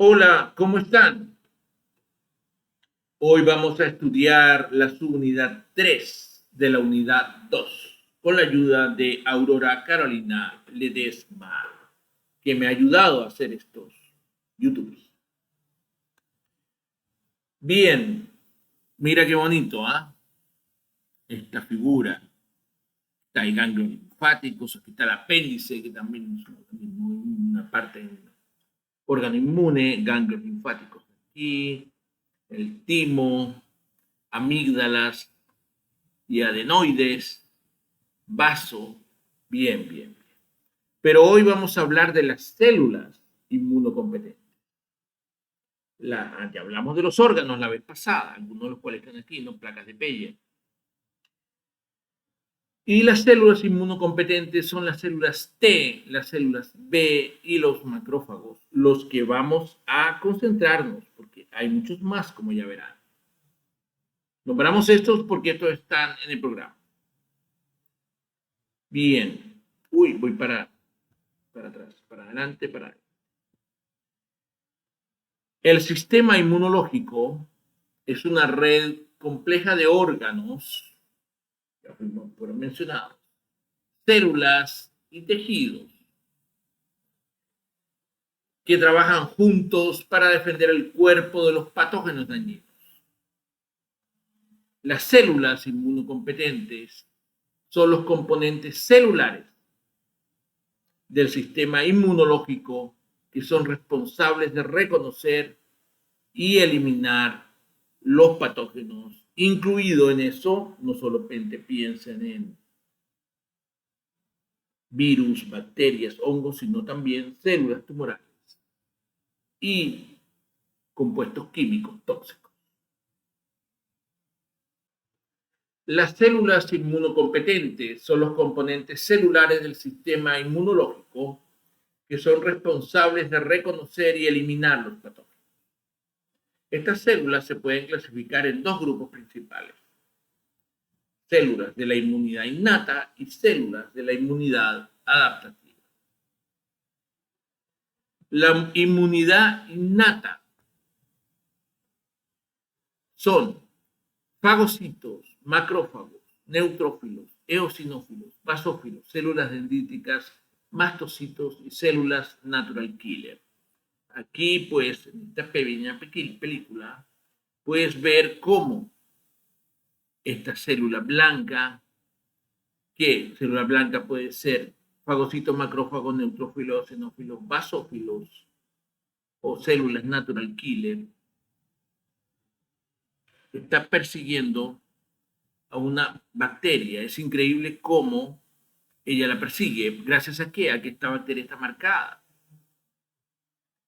Hola, ¿cómo están? Hoy vamos a estudiar la subunidad 3 de la unidad 2 con la ayuda de Aurora Carolina Ledesma, que me ha ayudado a hacer estos YouTubes. Bien, mira qué bonito, ¿ah? Esta figura. Está el ganglio linfático, aquí está el apéndice, que también es una parte del órgano inmune, ganglios linfáticos aquí, el timo, amígdalas y adenoides, vaso, bien, bien. Pero hoy vamos a hablar de las células inmunocompetentes. Ya hablamos de los órganos la vez pasada, algunos de los cuales están aquí, ¿no? Placas de Peye. Y las células inmunocompetentes son las células T, las células B y los macrófagos, los que vamos a concentrarnos, porque hay muchos más, como ya verán. Nombramos estos porque estos están en el programa. Bien. Uy, voy para atrás, para adelante, para adelante. El sistema inmunológico es una red compleja de órganos, ya fueron mencionados, células y tejidos que trabajan juntos para defender el cuerpo de los patógenos dañinos. Las células inmunocompetentes son los componentes celulares del sistema inmunológico que son responsables de reconocer y eliminar los patógenos, incluido en eso, no solamente piensen en virus, bacterias, hongos, sino también células tumorales y compuestos químicos tóxicos. Las células inmunocompetentes son los componentes celulares del sistema inmunológico que son responsables de reconocer y eliminar los patógenos. Estas células se pueden clasificar en dos grupos principales: células de la inmunidad innata y células de la inmunidad adaptativa. La inmunidad innata son fagocitos, macrófagos, neutrófilos, eosinófilos, basófilos, células dendríticas, mastocitos y células natural killer. Aquí, pues, en esta pequeña película, puedes ver cómo esta célula blanca, que célula blanca puede ser fagocitos, macrófagos, neutrófilos, eosinófilos, basófilos o células natural killer, está persiguiendo a una bacteria. Es increíble cómo ella la persigue. ¿Gracias a qué? A que esta bacteria está marcada,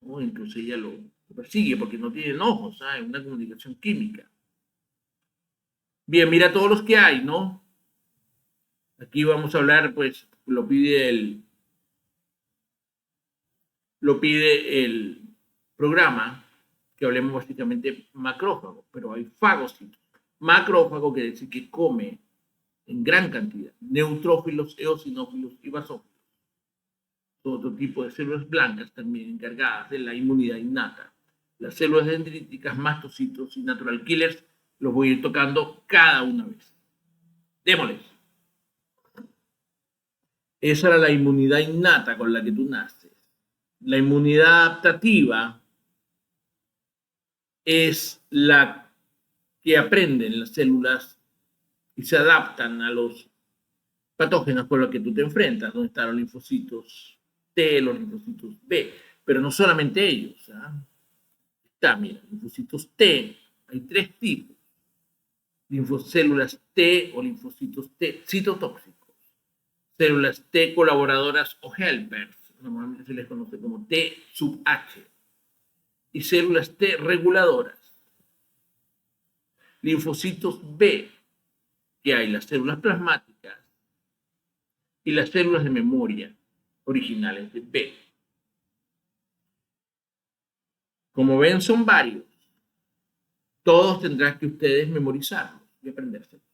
¿no? Entonces ella lo persigue porque no tienen ojos, ¿sabes? Una comunicación química. Bien, mira todos los que hay, ¿no? Aquí vamos a hablar, pues, lo pide el programa, que hablemos básicamente macrófago, pero hay fagocitos. Macrófago quiere decir que come en gran cantidad, neutrófilos, eosinófilos y basófilos. Otro tipo de células blancas también encargadas de la inmunidad innata. Las células dendríticas, mastocitos y natural killers los voy a ir tocando cada una vez. Démosles. Esa era la inmunidad innata con la que tú naces. La inmunidad adaptativa es la que aprenden las células y se adaptan a los patógenos con los que tú te enfrentas, donde están los linfocitos T, los linfocitos B, pero no solamente ellos. Está, mira, linfocitos T, hay tres tipos: linfocélulas T o linfocitos T citotóxicos, células T colaboradoras o helpers, normalmente se les conoce como T sub H, y células T reguladoras. Linfocitos B, que hay las células plasmáticas y las células de memoria originales de B. Como ven, son varios. Todos tendrán que ustedes memorizarlos y aprendérselos.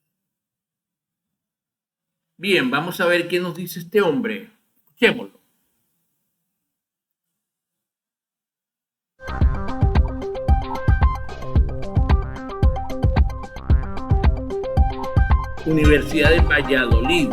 Bien, vamos a ver qué nos dice este hombre. Escuchémoslo. Universidad de Valladolid.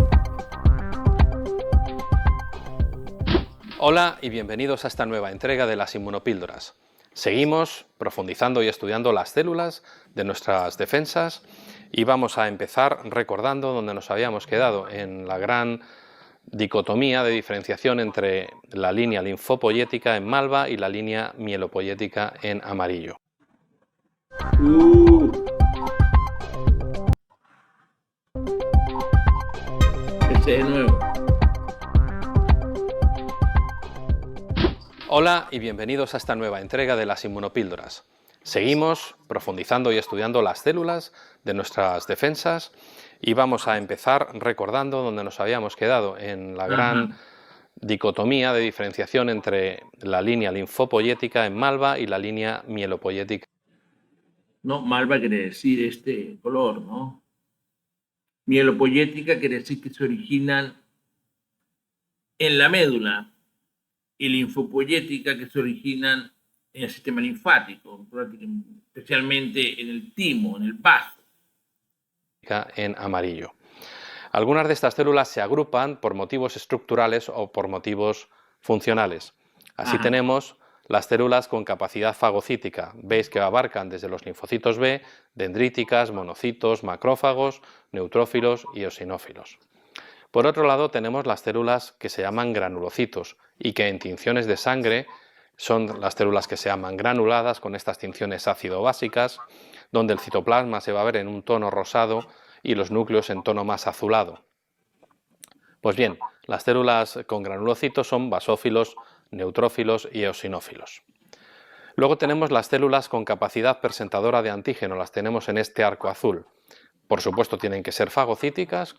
Hola y bienvenidos a esta nueva entrega de las inmunopíldoras. Seguimos profundizando y estudiando las células de nuestras defensas y vamos a empezar recordando donde nos habíamos quedado, en la gran dicotomía de diferenciación entre la línea linfopoyética en malva y la línea mielopoyética en amarillo. Ese de nuevo. Hola y bienvenidos a esta nueva entrega de las inmunopíldoras. Seguimos profundizando y estudiando las células de nuestras defensas y vamos a empezar recordando donde nos habíamos quedado, en la gran dicotomía de diferenciación entre la línea linfopoyética en malva y la línea mielopoyética. No, malva quiere decir este color, ¿no? Mielopoyética quiere decir que se originan en la médula, y linfopoyética que se originan en el sistema linfático, especialmente en el timo, en el vaso. En amarillo. Algunas de estas células se agrupan por motivos estructurales o por motivos funcionales. Así tenemos las células con capacidad fagocítica. Veis que abarcan desde los linfocitos B, dendríticas, monocitos, macrófagos, neutrófilos y eosinófilos. Por otro lado, tenemos las células que se llaman granulocitos y que en tinciones de sangre son las células que se llaman granuladas, con estas tinciones ácido-básicas, donde el citoplasma se va a ver en un tono rosado y los núcleos en tono más azulado. Pues bien, las células con granulocitos son basófilos, neutrófilos y eosinófilos. Luego tenemos las células con capacidad presentadora de antígeno, las tenemos en este arco azul. Por supuesto tienen que ser fagocíticas,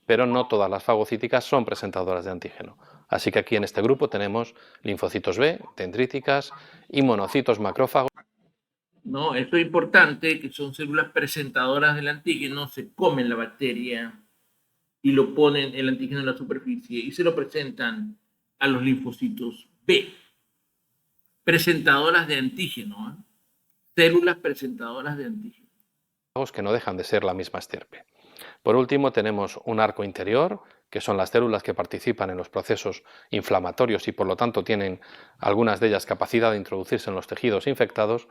pero no todas las fagocíticas son presentadoras de antígeno. Así que aquí en este grupo tenemos linfocitos B, dendríticas y monocitos macrófagos. No, esto es importante, que son células presentadoras del antígeno, se comen la bacteria y lo ponen el antígeno en la superficie y se lo presentan a los linfocitos B. Presentadoras de antígeno, ¿eh? Células presentadoras de antígeno. Que no dejan de ser la misma estirpe. Por último, tenemos un arco interior, que son las células que participan en los procesos inflamatorios y por lo tanto tienen algunas de ellas capacidad de introducirse en los tejidos infectados,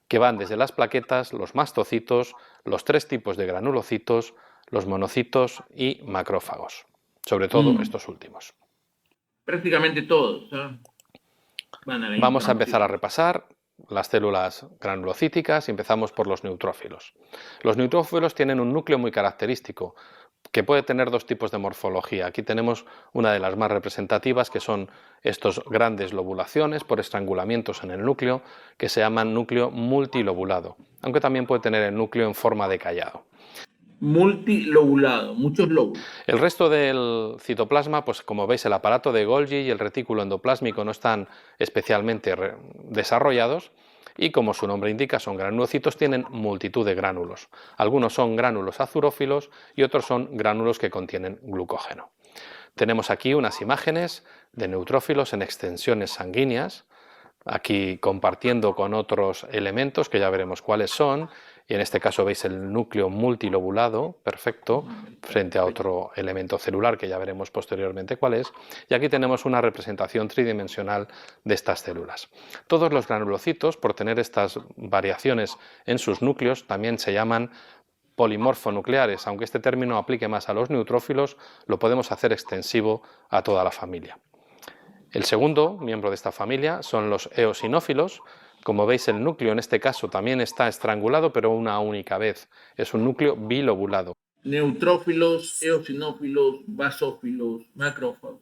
que van desde las plaquetas, los mastocitos, los tres tipos de granulocitos, los monocitos y macrófagos, sobre todo estos últimos. Prácticamente todos, ¿eh? Vamos a empezar a repasar las células granulocíticas y empezamos por los neutrófilos. Los neutrófilos tienen un núcleo muy característico que puede tener dos tipos de morfología. Aquí tenemos una de las más representativas, que son estos grandes lobulaciones por estrangulamientos en el núcleo, que se llaman núcleo multilobulado, aunque también puede tener el núcleo en forma de callado. Multilobulado, muchos lóbulos. El resto del citoplasma, pues como veis, el aparato de Golgi y el retículo endoplásmico no están especialmente desarrollados y, como su nombre indica, son granulocitos, tienen multitud de gránulos. Algunos son gránulos azurófilos y otros son gránulos que contienen glucógeno. Tenemos aquí unas imágenes de neutrófilos en extensiones sanguíneas, aquí compartiendo con otros elementos que ya veremos cuáles son, y en este caso veis el núcleo multilobulado, perfecto, frente a otro elemento celular que ya veremos posteriormente cuál es, y aquí tenemos una representación tridimensional de estas células. Todos los granulocitos, por tener estas variaciones en sus núcleos, también se llaman polimorfonucleares, aunque este término aplique más a los neutrófilos, lo podemos hacer extensivo a toda la familia. El segundo miembro de esta familia son los eosinófilos. Como veis, el núcleo en este caso también está estrangulado, pero una única vez. Es un núcleo bilobulado. Neutrófilos, eosinófilos, basófilos, macrófagos.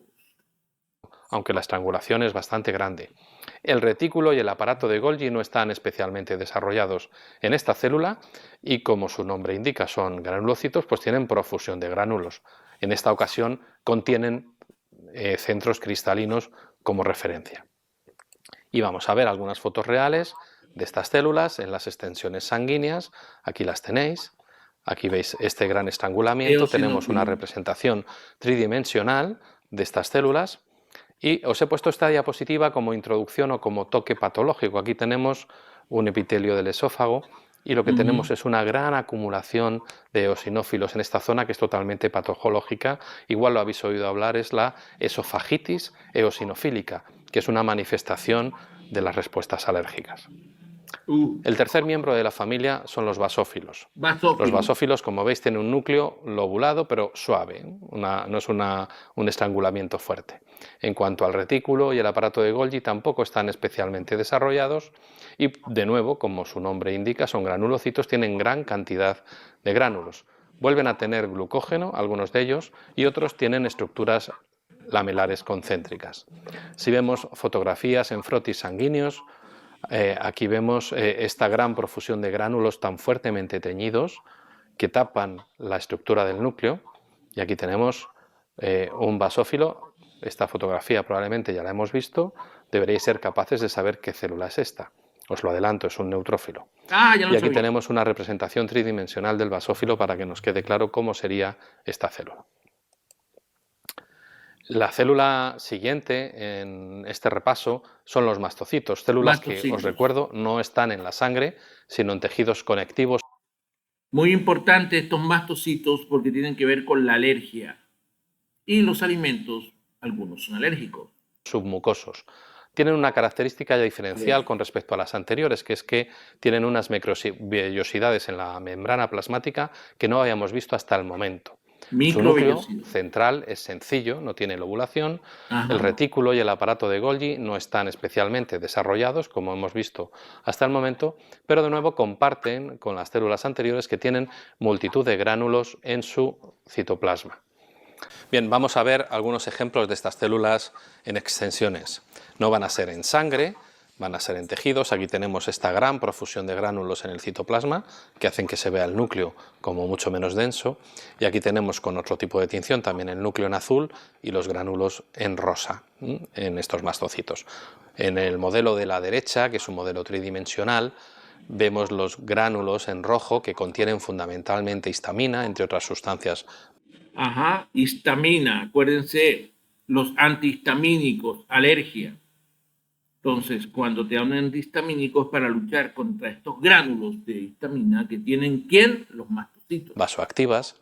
Aunque la estrangulación es bastante grande. El retículo y el aparato de Golgi no están especialmente desarrollados en esta célula y, como su nombre indica, son granulocitos, pues tienen profusión de gránulos. En esta ocasión contienen centros cristalinos como referencia. Y vamos a ver algunas fotos reales de estas células en las extensiones sanguíneas. Aquí las tenéis. Aquí veis este gran estrangulamiento. Tenemos una representación tridimensional de estas células. Y os he puesto esta diapositiva como introducción o como toque patológico. Aquí tenemos un epitelio del esófago y lo que tenemos es una gran acumulación de eosinófilos en esta zona que es totalmente patológica. Igual lo habéis oído hablar, es la esofagitis eosinofílica, que es una manifestación de las respuestas alérgicas. El tercer miembro de la familia son los basófilos. Los basófilos, como veis, tienen un núcleo lobulado pero suave, no es un estrangulamiento fuerte. En cuanto al retículo y el aparato de Golgi, tampoco están especialmente desarrollados y, de nuevo, como su nombre indica, son granulocitos, tienen gran cantidad de gránulos. Vuelven a tener glucógeno, algunos de ellos, y otros tienen estructuras lamelares concéntricas. Si vemos fotografías en frotis sanguíneos, aquí vemos esta gran profusión de gránulos tan fuertemente teñidos que tapan la estructura del núcleo, y aquí tenemos un basófilo. Esta fotografía probablemente ya la hemos visto, deberéis ser capaces de saber qué célula es esta. Os lo adelanto, es un neutrófilo. Y aquí tenemos una representación tridimensional del basófilo para que nos quede claro cómo sería esta célula. La célula siguiente en este repaso son los mastocitos, células que, os recuerdo, no están en la sangre, sino en tejidos conectivos. Muy importante estos mastocitos porque tienen que ver con la alergia. Y los alimentos, algunos son alérgicos. Submucosos. Tienen una característica diferencial con respecto a las anteriores, que es que tienen unas vellosidades en la membrana plasmática que no habíamos visto hasta el momento. Su núcleo central es sencillo, no tiene lobulación. El retículo y el aparato de Golgi no están especialmente desarrollados, como hemos visto hasta el momento, pero de nuevo comparten con las células anteriores que tienen multitud de gránulos en su citoplasma. Bien, vamos a ver algunos ejemplos de estas células en extensiones. No van a ser en sangre, van a ser en tejidos. Aquí tenemos esta gran profusión de gránulos en el citoplasma que hacen que se vea el núcleo como mucho menos denso. Y aquí tenemos con otro tipo de tinción también el núcleo en azul y los gránulos en rosa en estos mastocitos. En el modelo de la derecha, que es un modelo tridimensional, vemos los gránulos en rojo que contienen fundamentalmente histamina, entre otras sustancias. Histamina, acuérdense, los antihistamínicos, alergia. Entonces, cuando te dan antihistamínicos para luchar contra estos gránulos de histamina que tienen, ¿quién? Los mastocitos. Vasoactivas.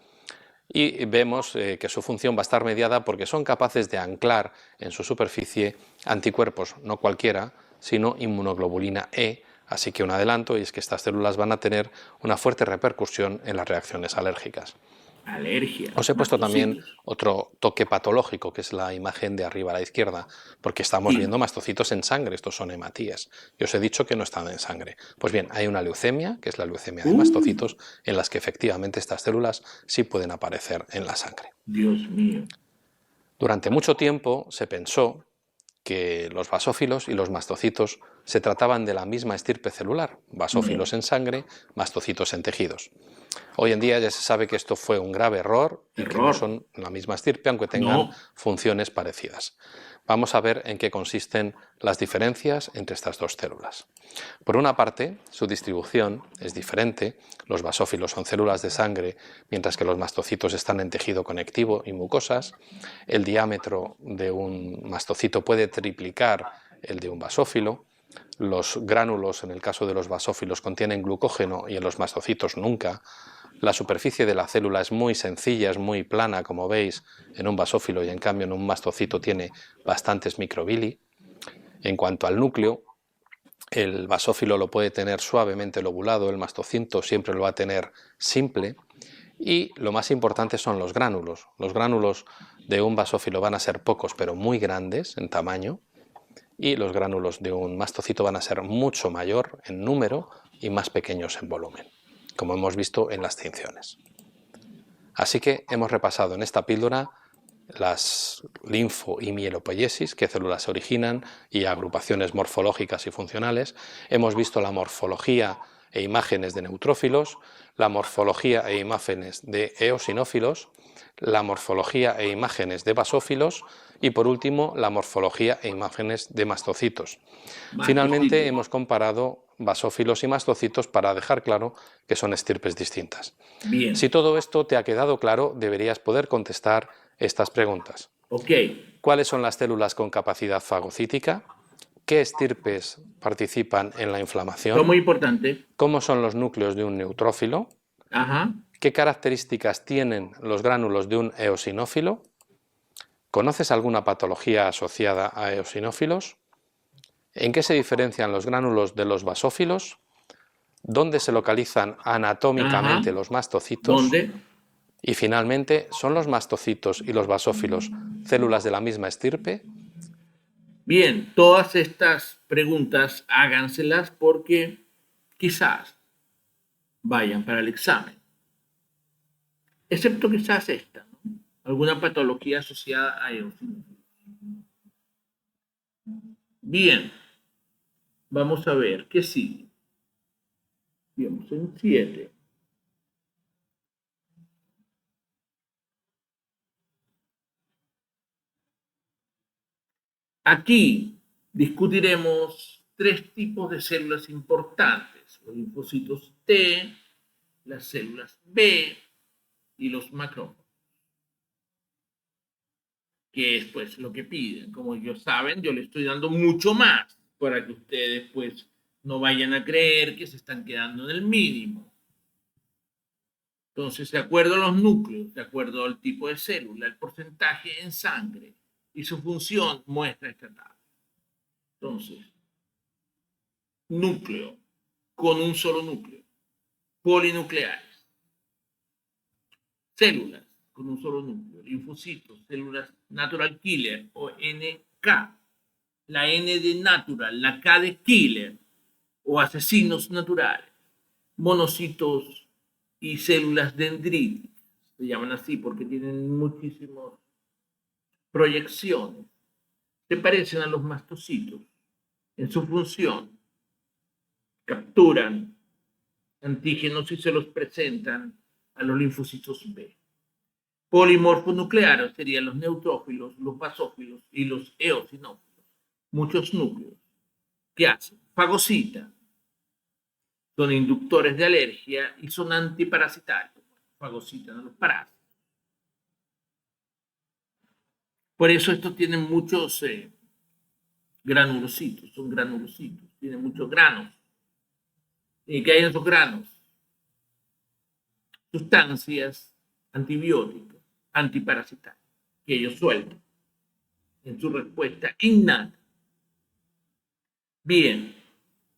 Y vemos que su función va a estar mediada porque son capaces de anclar en su superficie anticuerpos, no cualquiera, sino inmunoglobulina E. Así que un adelanto, y es que estas células van a tener una fuerte repercusión en las reacciones alérgicas. Alergia. Os he puesto también otro toque patológico, que es la imagen de arriba a la izquierda, porque estamos viendo mastocitos en sangre, estos son hematías. Y os he dicho que no están en sangre. Pues bien, hay una leucemia, que es la leucemia de mastocitos, en las que efectivamente estas células sí pueden aparecer en la sangre. Dios mío. Durante mucho tiempo se pensó que los basófilos y los mastocitos se trataban de la misma estirpe celular, basófilos en sangre, mastocitos en tejidos. Hoy en día ya se sabe que esto fue un grave error y que no son la misma estirpe, aunque tengan funciones parecidas. Vamos a ver en qué consisten las diferencias entre estas dos células. Por una parte, su distribución es diferente. Los basófilos son células de sangre, mientras que los mastocitos están en tejido conectivo y mucosas. El diámetro de un mastocito puede triplicar el de un basófilo. Los gránulos, en el caso de los basófilos, contienen glucógeno y en los mastocitos nunca. La superficie de la célula es muy sencilla, es muy plana, como veis, en un basófilo, y en cambio en un mastocito tiene bastantes microvilli. En cuanto al núcleo, el basófilo lo puede tener suavemente lobulado, el mastocito siempre lo va a tener simple. Y lo más importante son los gránulos. Los gránulos de un basófilo van a ser pocos, pero muy grandes en tamaño. Y los gránulos de un mastocito van a ser mucho mayor en número y más pequeños en volumen, como hemos visto en las tinciones. Así que hemos repasado en esta píldora las linfo y mielopoiesis, qué células se originan, y agrupaciones morfológicas y funcionales. Hemos visto la morfología e imágenes de neutrófilos, la morfología e imágenes de eosinófilos, la morfología e imágenes de basófilos y, por último, la morfología e imágenes de mastocitos. Finalmente, hemos comparado basófilos y mastocitos para dejar claro que son estirpes distintas. Bien. Si todo esto te ha quedado claro, deberías poder contestar estas preguntas. ¿Cuáles son las células con capacidad fagocítica? qué estirpes participan en la Esto es inflamación, muy importante. cómo son los núcleos de un neutrófilo, Ajá. qué características tienen los gránulos de un eosinófilo. ¿Conoces alguna patología asociada a eosinófilos? ¿En qué se diferencian los gránulos de los basófilos? ¿Dónde se localizan anatómicamente Ajá. los mastocitos? ¿Dónde? Y finalmente, ¿son los mastocitos y los basófilos células de la misma estirpe? Bien, todas estas preguntas háganselas porque quizás vayan para el examen. Excepto quizás esta, ¿no? Alguna patología asociada a eosinófilos. Bien, vamos a ver qué sigue. Vamos en 7. Aquí discutiremos 3 tipos de células importantes: los linfocitos T, las células B y los macrófagos, que es pues lo que piden. Como ellos saben, yo les estoy dando mucho más para que ustedes pues no vayan a creer que se están quedando en el mínimo. Entonces, de acuerdo a los núcleos, de acuerdo al tipo de célula, el porcentaje en sangre y su función muestra esta tabla. Entonces, núcleo con un solo núcleo, polinucleares, células con un solo núcleo, linfocitos, células natural killer o NK, la N de natural, la K de killer o asesinos naturales, monocitos y células dendríticas, se llaman así porque tienen muchísimas proyecciones, se parecen a los mastocitos en su función, capturan antígenos y se los presentan a los linfocitos B. Polimorfonucleares serían los neutrófilos, los basófilos y los eosinófilos. Muchos núcleos. ¿Qué hacen? Fagocitan. Son inductores de alergia y son antiparasitarios. Fagocitan a los parásitos. Por eso estos tienen muchos granulocitos, son granulocitos, tienen muchos granos. ¿Y qué hay en esos granos? Sustancias antibióticas, antiparasitarias, que ellos sueltan en su respuesta innata. Bien,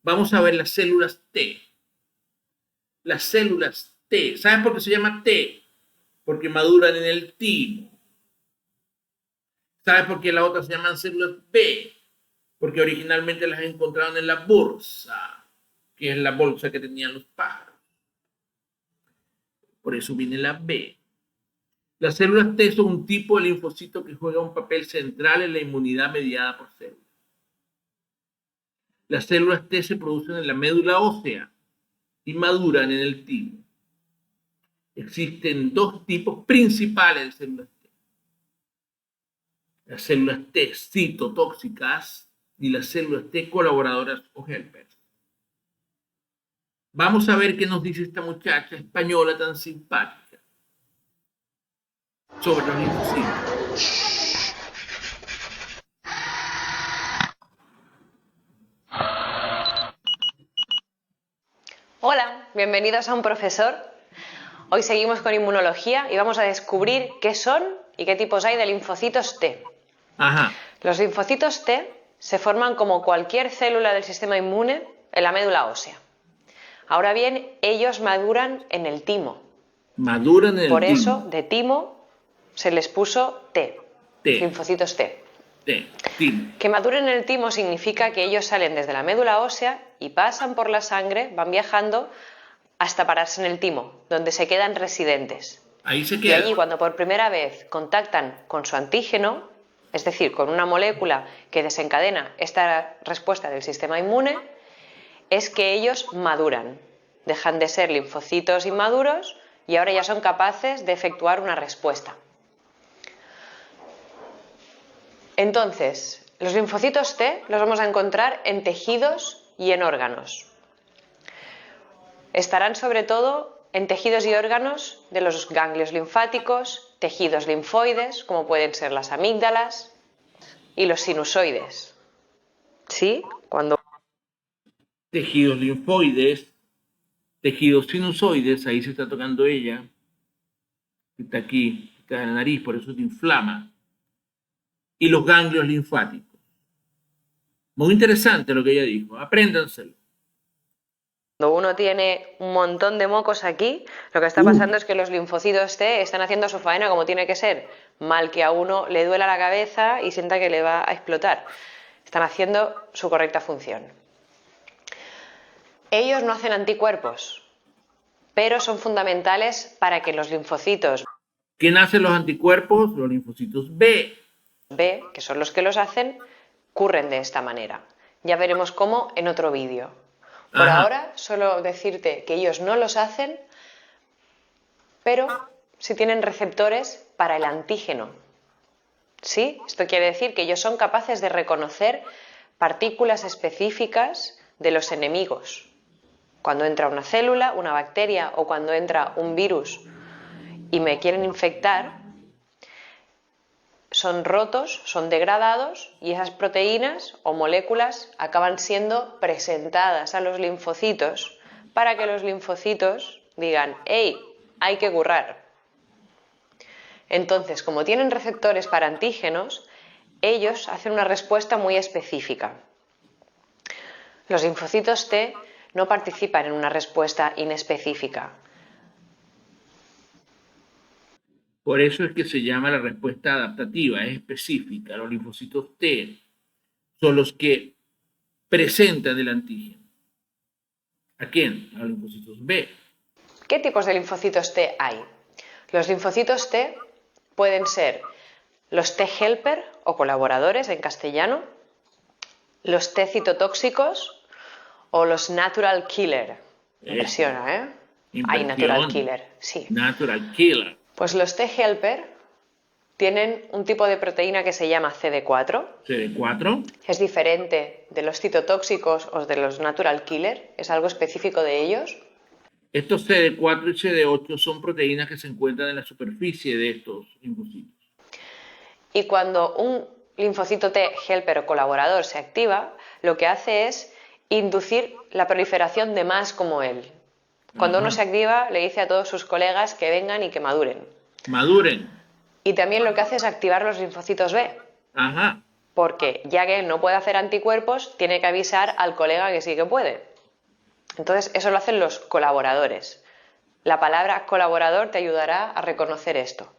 vamos a ver las células T. Las células T, ¿saben por qué se llama T? Porque maduran en el timo. ¿Sabes por qué las otras se llaman células B? Porque originalmente las encontraron en la bursa, que es la bolsa que tenían los pájaros. Por eso viene la B. Las células T son un tipo de linfocito que juega un papel central en la inmunidad mediada por células. Las células T se producen en la médula ósea y maduran en el timo. Existen 2 tipos principales de células T. Las células T citotóxicas y las células T colaboradoras o helpers. Vamos a ver qué nos dice esta muchacha española tan simpática sobre los linfocitos. Hola, bienvenidos a Un Profesor. Hoy seguimos con inmunología y vamos a descubrir qué son y qué tipos hay de linfocitos T. Ajá. Los linfocitos T se forman como cualquier célula del sistema inmune en la médula ósea. Ahora bien, ellos maduran en el timo. Maduran en el Por timo. eso, de timo se les puso T. T. Linfocitos T. Timo. Que maduren en el timo significa que ellos salen desde la médula ósea y pasan por la sangre, van viajando hasta pararse en el timo, donde se quedan residentes. Ahí se Y queda. allí, cuando por primera vez contactan con su antígeno, es decir, con una molécula que desencadena esta respuesta del sistema inmune, es que ellos maduran. Dejan de ser linfocitos inmaduros y ahora ya son capaces de efectuar una respuesta. Entonces, los linfocitos T los vamos a encontrar en tejidos y en órganos. Estarán sobre todo en tejidos y órganos de los ganglios linfáticos, tejidos linfoides, como pueden ser las amígdalas, y los sinusoides. ¿Sí? Cuando Tejidos linfoides, tejidos sinusoides, ahí se está tocando ella, está aquí, está en la nariz, por eso te inflama, y los ganglios linfáticos. Muy interesante lo que ella dijo, apréndanselo. uno tiene un montón de mocos aquí, lo que está pasando es que los linfocitos T están haciendo su faena como tiene que ser. Mal que a uno le duela la cabeza y sienta que le va a explotar. Están haciendo su correcta función. Ellos no hacen anticuerpos, pero son fundamentales para que los linfocitos ¿Quién hace los anticuerpos? Los linfocitos B. B, que son los que los hacen, ocurren de esta manera. Ya veremos cómo en otro vídeo. Por Ajá. ahora, solo decirte que ellos no los hacen, pero sí tienen receptores para el antígeno. ¿Sí? Esto quiere decir que ellos son capaces de reconocer partículas específicas de los enemigos. Cuando entra una célula, una bacteria o cuando entra un virus y me quieren infectar, son rotos, son degradados y esas proteínas o moléculas acaban siendo presentadas a los linfocitos para que los linfocitos digan, ¡hey! Hay que currar. Entonces, como tienen receptores para antígenos, ellos hacen una respuesta muy específica. Los linfocitos T no participan en una respuesta inespecífica. Por eso es que se llama la respuesta adaptativa, es específica. Los linfocitos T son los que presentan el antígeno. ¿A quién? A los linfocitos B. ¿Qué tipos de linfocitos T hay? Los linfocitos T pueden ser los T helper o colaboradores en castellano, los T citotóxicos o los natural killer. Impresiona, ¿eh? Hay natural killer, sí. Natural killer. Pues los T helper tienen un tipo de proteína que se llama CD4. CD4. Es diferente de los citotóxicos o de los natural killer, es algo específico de ellos. Estos CD4 y CD8 son proteínas que se encuentran en la superficie de estos linfocitos. Y cuando un linfocito T helper o colaborador se activa, lo que hace es inducir la proliferación de más como él. Cuando uno se activa, le dice a todos sus colegas que vengan y que maduren. Maduren. Y también lo que hace es activar los linfocitos B. Ajá. Porque ya que él no puede hacer anticuerpos, tiene que avisar al colega que sí que puede. Entonces, eso lo hacen los colaboradores. La palabra colaborador te ayudará a reconocer esto.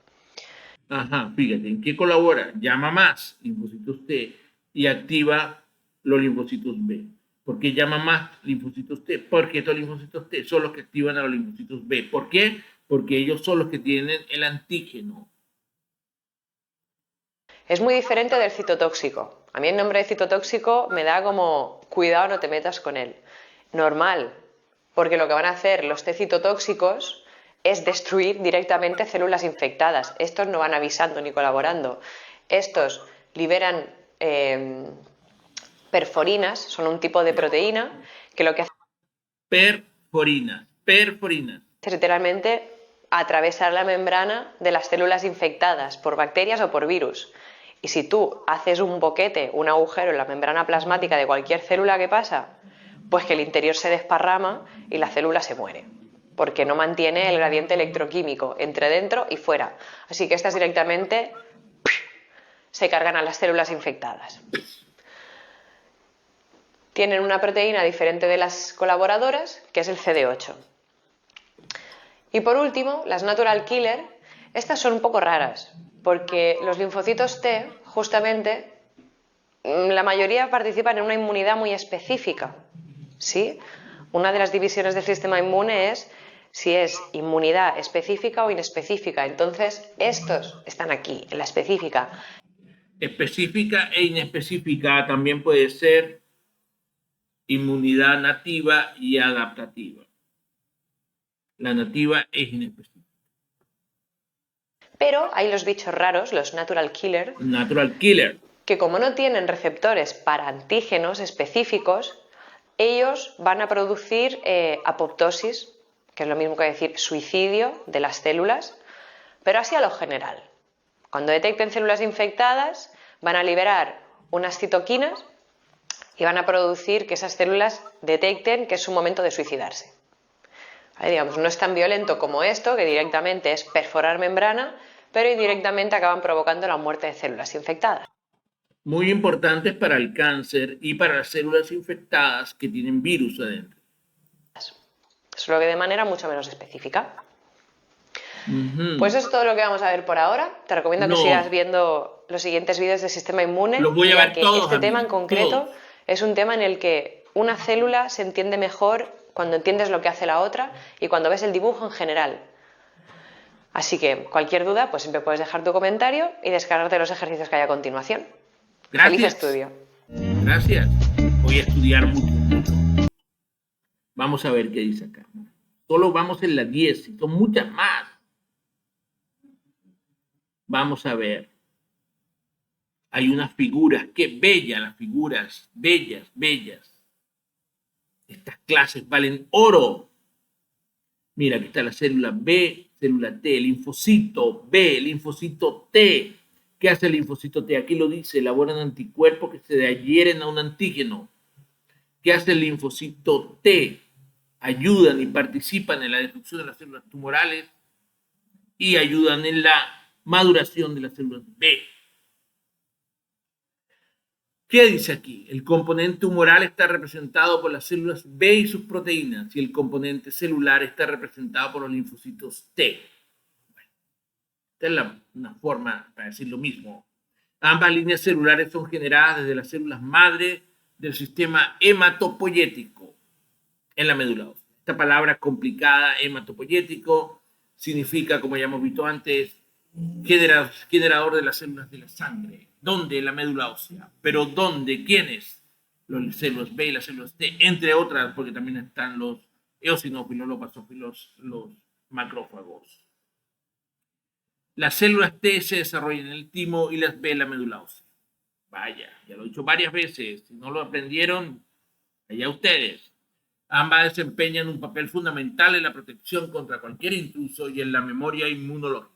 Ajá, fíjate, ¿en qué colabora? Llama más linfocitos T y activa los linfocitos B. ¿Por qué llama más linfocitos T? Porque estos linfocitos T son los que activan a los linfocitos B. ¿Por qué? Porque ellos son los que tienen el antígeno. Es muy diferente del citotóxico. A mí el nombre de citotóxico me da como cuidado, no te metas con él. Normal, porque lo que van a hacer los T citotóxicos es destruir directamente células infectadas. Estos no van avisando ni colaborando. Estos liberan perforinas, son un tipo de proteína que lo que hace Perforinas. es literalmente atravesar la membrana de las células infectadas por bacterias o por virus. Y si tú haces un boquete, un agujero en la membrana plasmática de cualquier célula que pasa, pues que el interior se desparrama y la célula se muere, porque no mantiene el gradiente electroquímico entre dentro y fuera. Así que estas directamente se cargan a las células infectadas. Tienen una proteína diferente de las colaboradoras, que es el CD8. Y por último, las natural killer, estas son un poco raras, porque los linfocitos T, justamente, la mayoría participan en una inmunidad muy específica. ¿Sí? Una de las divisiones del sistema inmune es si es inmunidad específica o inespecífica. Entonces, estos están aquí, en la específica. Específica e inespecífica también puede ser inmunidad nativa y adaptativa. La nativa es inespecífica. Pero hay los bichos raros, los natural killer, que como no tienen receptores para antígenos específicos, ellos van a producir apoptosis, que es lo mismo que decir suicidio de las células, pero así a lo general. Cuando detecten células infectadas, van a liberar unas citoquinas y van a producir que esas células detecten que es su momento de suicidarse. ¿Vale? Digamos, no es tan violento como esto, que directamente es perforar membrana, pero indirectamente acaban provocando la muerte de células infectadas. Muy importantes para el cáncer y para las células infectadas que tienen virus adentro. Solo que de manera mucho menos específica. Pues eso es todo lo que vamos a ver por ahora. Te recomiendo que sigas viendo los siguientes vídeos del sistema inmune. Los voy a ver todos, este tema en concreto es un tema en el que una célula se entiende mejor cuando entiendes lo que hace la otra y cuando ves el dibujo en general. Así que cualquier duda, pues siempre puedes dejar tu comentario y descargarte los ejercicios que hay a continuación. Gracias. Feliz estudio. Gracias. Voy a estudiar mucho. Vamos a ver qué dice acá. Solo vamos en la 10 y son muchas más. Vamos a ver. Hay unas figuras. Qué bellas las figuras. Bellas. Estas clases valen oro. Mira, aquí está la célula B, célula T, linfocito B, linfocito T. ¿Qué hace el linfocito T? Aquí lo dice, elaboran anticuerpos que se adhieren a un antígeno. ¿Qué hace el linfocito T? Ayudan y participan en la destrucción de las células tumorales y ayudan en la maduración de las células B. ¿Qué dice aquí? El componente tumoral está representado por las células B y sus proteínas y el componente celular está representado por los linfocitos T. Bueno, esta es una forma para decir lo mismo. Ambas líneas celulares son generadas desde las células madre del sistema hematopoyético en la médula ósea. Esta palabra complicada, hematopoyético, significa, como ya hemos visto antes, generador de las células de la sangre. ¿Dónde? En la médula ósea. ¿Pero dónde? ¿Quiénes? Las células B y las células T, entre otras, porque también están los eosinófilos, los basófilos, los macrófagos. Las células T se desarrollan en el timo y las B en la médula ósea. Vaya, ya lo he dicho varias veces. Si no lo aprendieron, allá ustedes. Ambas desempeñan un papel fundamental en la protección contra cualquier intruso y en la memoria inmunológica.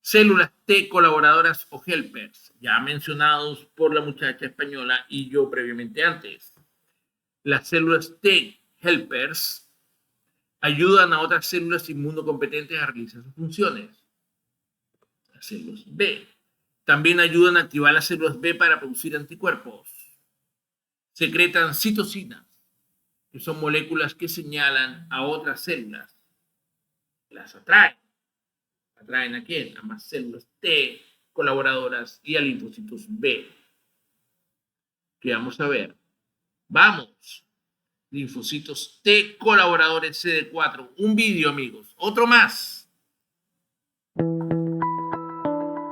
Células T colaboradoras o helpers, ya mencionados por la muchacha española y yo previamente antes. Las células T helpers ayudan a otras células inmunocompetentes a realizar sus funciones. Las células B también ayudan a activar las células B para producir anticuerpos. Secretan citocinas, que son moléculas que señalan a otras células. Las atraen. ¿Atraen a quién? A más células T colaboradoras y a linfocitos B. ¿Qué vamos a ver? Vamos. Linfocitos T colaboradores CD4. Un vídeo, amigos. Otro más.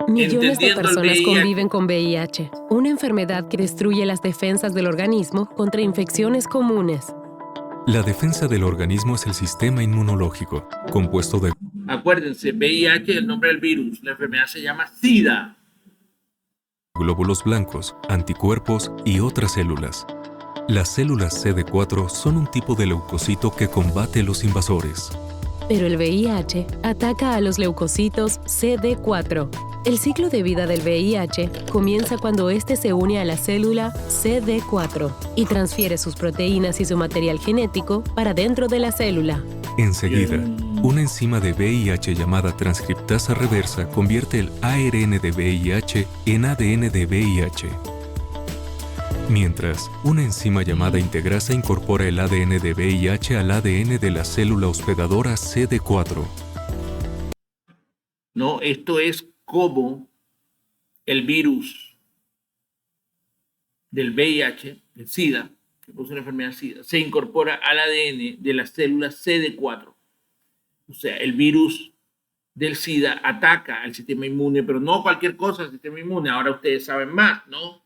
Millones de personas conviven con VIH, una enfermedad que destruye las defensas del organismo contra infecciones comunes. La defensa del organismo es el sistema inmunológico, compuesto de... Acuérdense, VIH es el nombre del virus. La enfermedad se llama SIDA. Glóbulos blancos, anticuerpos y otras células. Las células CD4 son un tipo de leucocito que combate los invasores. Pero el VIH ataca a los leucocitos CD4. El ciclo de vida del VIH comienza cuando éste se une a la célula CD4 y transfiere sus proteínas y su material genético para dentro de la célula. Enseguida, una enzima de VIH llamada transcriptasa reversa convierte el ARN de VIH en ADN de VIH. Mientras, una enzima llamada integrasa incorpora el ADN de VIH al ADN de la célula hospedadora CD4. No, esto es como el virus del VIH, el SIDA, que produce la enfermedad SIDA, se incorpora al ADN de las células CD4. O sea, el virus del SIDA ataca al sistema inmune, pero no cualquier cosa al sistema inmune. Ahora ustedes saben más, ¿no?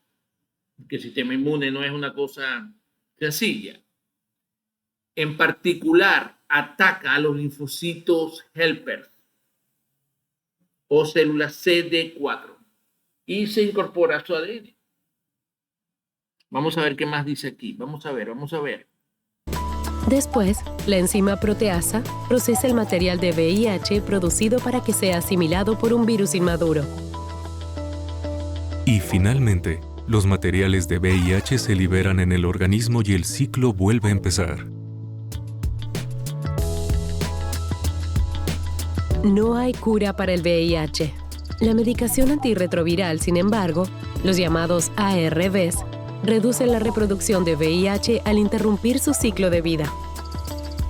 Que el sistema inmune no es una cosa sencilla. En particular, ataca a los linfocitos helpers o células CD4 y se incorpora a su ADN. Vamos a ver qué más dice aquí. Vamos a ver. Después, la enzima proteasa procesa el material de VIH producido para que sea asimilado por un virus inmaduro. Y finalmente, los materiales de VIH se liberan en el organismo y el ciclo vuelve a empezar. No hay cura para el VIH. La medicación antirretroviral, sin embargo, los llamados ARVs, reducen la reproducción de VIH al interrumpir su ciclo de vida.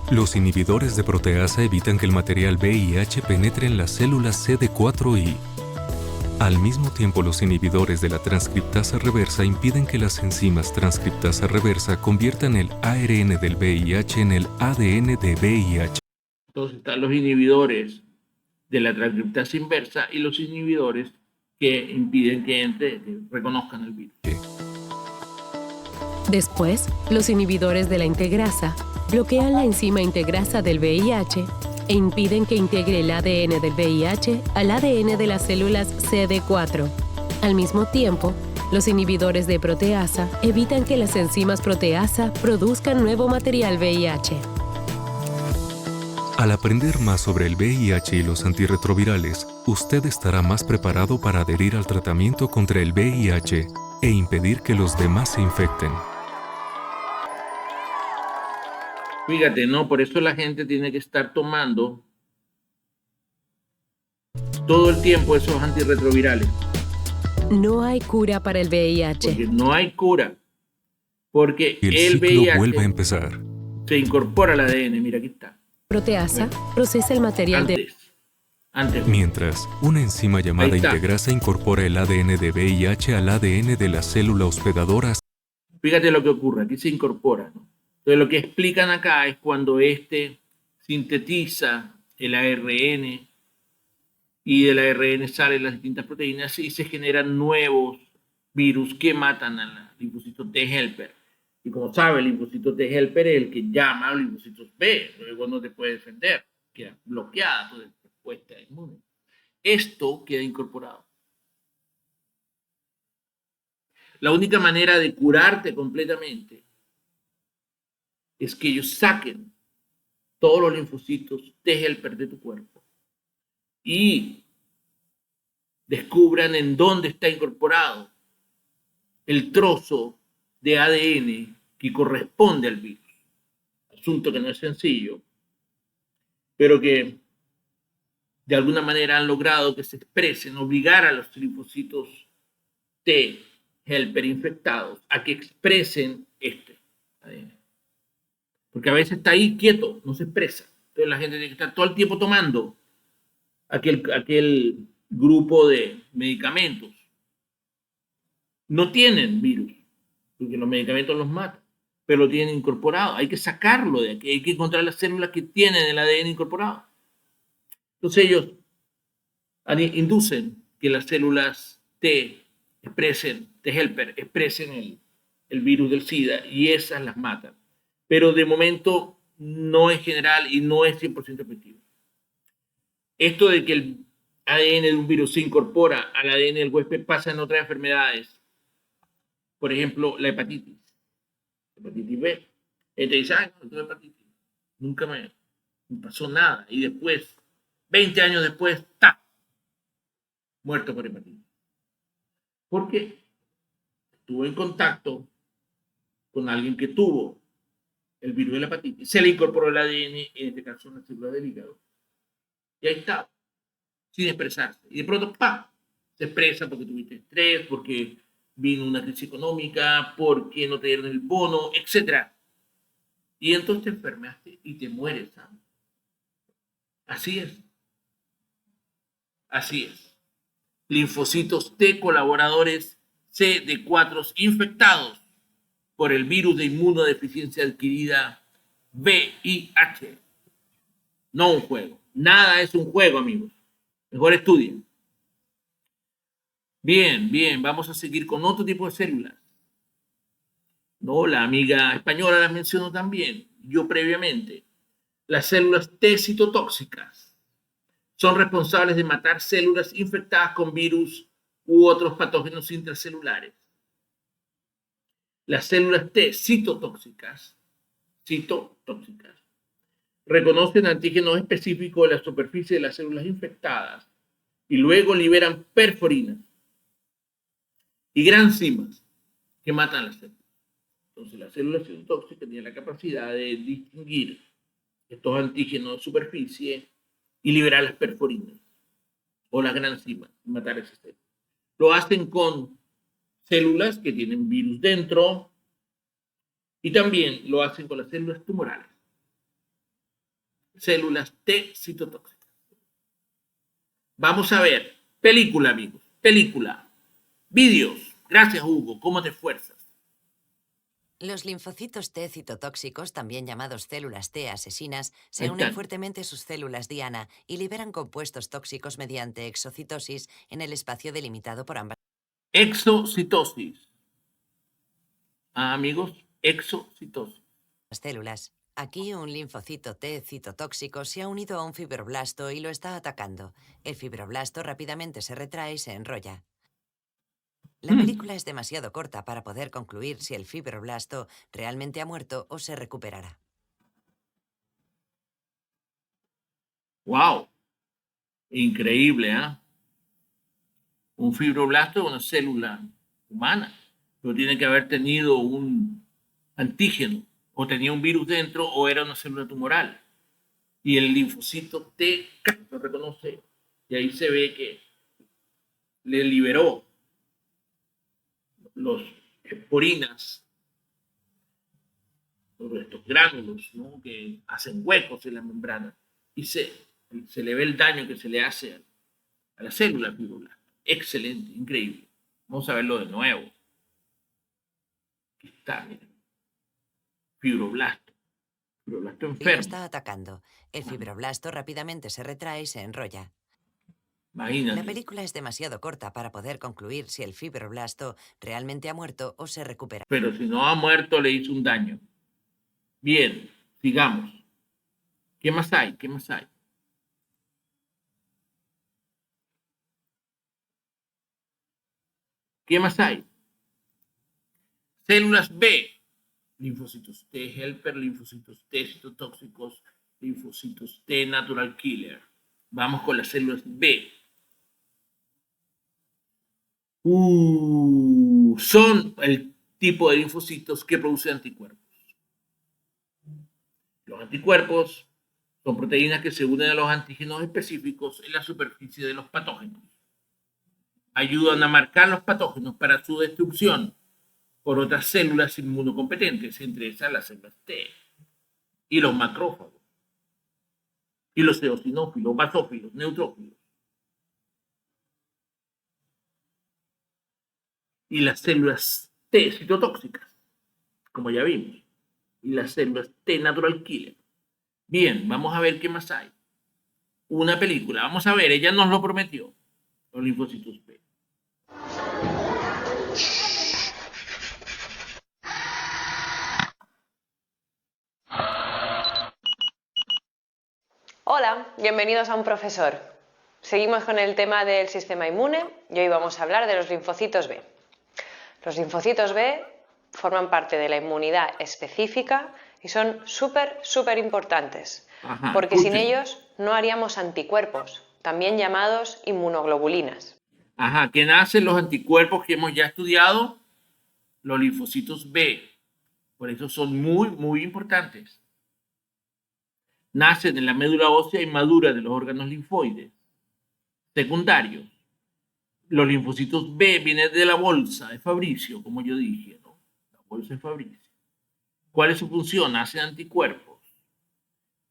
Los inhibidores de proteasa evitan que el material VIH penetre en las células CD4 y, al mismo tiempo, los inhibidores de la transcriptasa reversa impiden que las enzimas transcriptasa reversa conviertan el ARN del VIH en el ADN de VIH. Entonces están los inhibidores de la transcriptasa inversa y los inhibidores que impiden que reconozcan el virus. Después, los inhibidores de la integrasa bloquean la enzima integrasa del VIH e impiden que integre el ADN del VIH al ADN de las células CD4. Al mismo tiempo, los inhibidores de proteasa evitan que las enzimas proteasa produzcan nuevo material VIH. Al aprender más sobre el VIH y los antirretrovirales, usted estará más preparado para adherir al tratamiento contra el VIH e impedir que los demás se infecten. Fíjate, ¿no? Por eso la gente tiene que estar tomando todo el tiempo esos antirretrovirales. No hay cura para el VIH. Porque no hay cura. Porque El el ciclo VIH vuelve a empezar. se incorpora al ADN. Mira, aquí está. Proteasa procesa el material Antes. Mientras, una enzima llamada Ahí está. integrasa incorpora el ADN de VIH al ADN de la célula hospedadora. Fíjate lo que ocurre. Aquí se incorpora, ¿no? Entonces lo que explican acá es cuando sintetiza el ARN y del ARN salen las distintas proteínas y se generan nuevos virus que matan al linfocito T helper. Y como sabe, el linfocito T helper es el que llama a los linfocitos B, luego no te puede defender, queda bloqueada tu respuesta inmune. Esto queda incorporado. La única manera de curarte completamente es que ellos saquen todos los linfocitos T helper de tu cuerpo y descubran en dónde está incorporado el trozo de ADN que corresponde al virus. Asunto que no es sencillo, pero que de alguna manera han logrado que se expresen, obligar a los linfocitos T helper infectados a que expresen este ADN. Porque a veces está ahí quieto, no se expresa. Entonces la gente tiene que estar todo el tiempo tomando aquel grupo de medicamentos. No tienen virus, porque los medicamentos los matan, pero lo tienen incorporado. Hay que sacarlo de aquí, hay que encontrar las células que tienen el ADN incorporado. Entonces ellos inducen que las células T helper expresen el virus del SIDA y esas las matan. Pero de momento no es general y no es 100% efectivo. Esto de que el ADN de un virus se incorpora al ADN del huésped pasa en otras enfermedades. Por ejemplo, la hepatitis B. Te dice, no tuve hepatitis. Nunca me pasó nada. Y después, 20 años después, muerto por hepatitis. ¿Por qué? Estuvo en contacto con alguien que tuvo el virus de la hepatitis, se le incorporó el ADN, en este caso una célula del hígado, y ahí está, sin expresarse. Y de pronto, se expresa porque tuviste estrés, porque vino una crisis económica, porque no te dieron el bono, etc. Y entonces te enfermaste y te mueres, ¿sabes? Así es. Así es. Linfocitos T colaboradores CD4 infectados por el virus de inmunodeficiencia adquirida VIH. No un juego. Nada es un juego, amigos. Mejor estudien. Bien, vamos a seguir con otro tipo de células. No, la amiga española las mencionó también, yo previamente. Las células T citotóxicas son responsables de matar células infectadas con virus u otros patógenos intracelulares. Las células T citotóxicas reconocen antígenos específicos de la superficie de las células infectadas y luego liberan perforinas. y granzimas que matan las células. Entonces, las células citotóxicas tienen la capacidad de distinguir estos antígenos de superficie y liberar las perforinas o las granzimas y matar esas células. Lo hacen con células que tienen virus dentro y también lo hacen con las células tumorales. Células T citotóxicas. Vamos a ver. Película, amigos. Película. Vídeos. Gracias, Hugo. ¿Cómo te esfuerzas? Los linfocitos T citotóxicos, también llamados células T asesinas, se unen fuertemente a sus células diana y liberan compuestos tóxicos mediante exocitosis en el espacio delimitado por ambas. Exocitosis. Amigos, exocitosis. Células. Aquí un linfocito T citotóxico se ha unido a un fibroblasto y lo está atacando. El fibroblasto rápidamente se retrae y se enrolla. La película es demasiado corta para poder concluir si el fibroblasto realmente ha muerto o se recuperará. ¡Wow! Increíble, ¿eh? Un fibroblasto es una célula humana, pero tiene que haber tenido un antígeno, o tenía un virus dentro, o era una célula tumoral. Y el linfocito T lo reconoce, y ahí se ve que le liberó los esporinas, estos gránulos, ¿no?, que hacen huecos en la membrana, y se le ve el daño que se le hace a la célula fibroblasto. Excelente, increíble. Vamos a verlo de nuevo. Aquí está, miren. Fibroblasto enfermo. Lo está atacando. El fibroblasto rápidamente se retrae y se enrolla. Imagínate. La película es demasiado corta para poder concluir si el fibroblasto realmente ha muerto o se recupera. Pero si no ha muerto, le hizo un daño. Bien, sigamos. ¿Qué más hay? ¿Qué más hay? ¿Qué más hay? Células B. Linfocitos T helper, linfocitos T citotóxicos, linfocitos T natural killer. Vamos con las células B. Son el tipo de linfocitos que producen anticuerpos. Los anticuerpos son proteínas que se unen a los antígenos específicos en la superficie de los patógenos. Ayudan a marcar los patógenos para su destrucción por otras células inmunocompetentes, entre esas las células T y los macrófagos y los eosinófilos, basófilos, neutrófilos. Y las células T citotóxicas, como ya vimos, y las células T natural killer. Bien, vamos a ver qué más hay. Una película, vamos a ver, ella nos lo prometió, los linfocitos B. Hola, bienvenidos a Un Profesor. Seguimos con el tema del sistema inmune y hoy vamos a hablar de los linfocitos B. Los linfocitos B forman parte de la inmunidad específica y son súper importantes, porque sin ellos no haríamos anticuerpos, también llamados inmunoglobulinas. ¿Qué nacen los anticuerpos que hemos ya estudiado? Los linfocitos B. Por eso son muy importantes. Nacen en la médula ósea inmadura de los órganos linfoides secundarios. Los linfocitos B vienen de la bolsa de Fabricio, como yo dije, ¿no? La bolsa de Fabricio. ¿Cuál es su función? Hacen anticuerpos.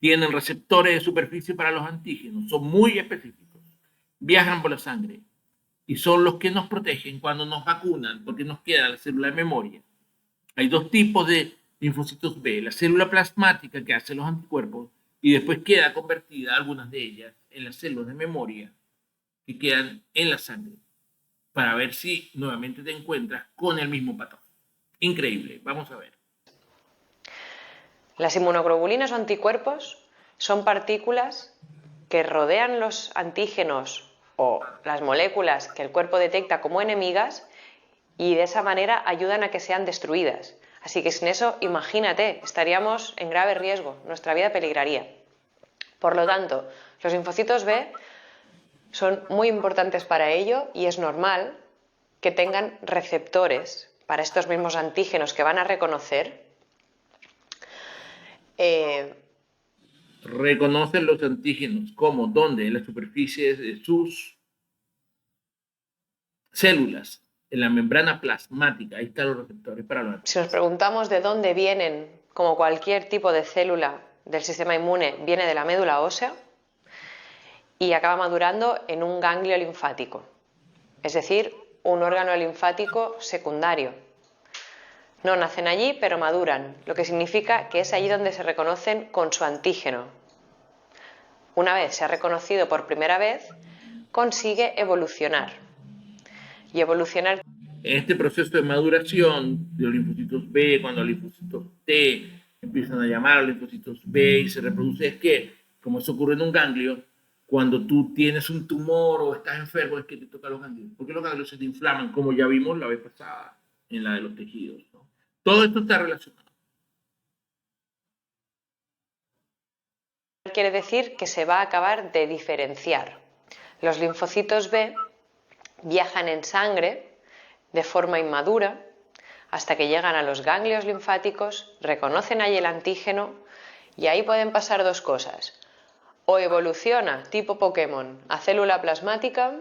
Tienen receptores de superficie para los antígenos. Son muy específicos. Viajan por la sangre. Y son los que nos protegen cuando nos vacunan, porque nos queda la célula de memoria. Hay dos tipos de linfocitos B. La célula plasmática que hace los anticuerpos y después queda convertida, algunas de ellas, en las células de memoria que quedan en la sangre para ver si nuevamente te encuentras con el mismo patógeno. Increíble. Vamos a ver. Las inmunoglobulinas o anticuerpos son partículas que rodean los antígenos o las moléculas que el cuerpo detecta como enemigas y de esa manera ayudan a que sean destruidas. Así que sin eso, imagínate, estaríamos en grave riesgo, nuestra vida peligraría. Por lo tanto, los linfocitos B son muy importantes para ello y es normal que tengan receptores para estos mismos antígenos que van a reconocer. Reconocen los antígenos como dónde, en la superficie de sus células, en la membrana plasmática. Ahí están los receptores para los antígenos. Si nos preguntamos de dónde vienen, como cualquier tipo de célula del sistema inmune, viene de la médula ósea y acaba madurando en un ganglio linfático, es decir, un órgano linfático secundario. No nacen allí, pero maduran, lo que significa que es allí donde se reconocen con su antígeno. Una vez se ha reconocido por primera vez, consigue evolucionar. Y evolucionar. En este proceso de maduración de los linfocitos B, cuando los linfocitos T empiezan a llamar a los linfocitos B y se reproduce, es que, como eso ocurre en un ganglio, cuando tú tienes un tumor o estás enfermo, es que te toca los ganglios. Porque los ganglios se te inflaman, como ya vimos la vez pasada en la de los tejidos, ¿no? Todo esto está relacionado. Quiere decir que se va a acabar de diferenciar. Los linfocitos B viajan en sangre de forma inmadura hasta que llegan a los ganglios linfáticos, reconocen ahí el antígeno y ahí pueden pasar dos cosas. O evoluciona tipo Pokémon a célula plasmática,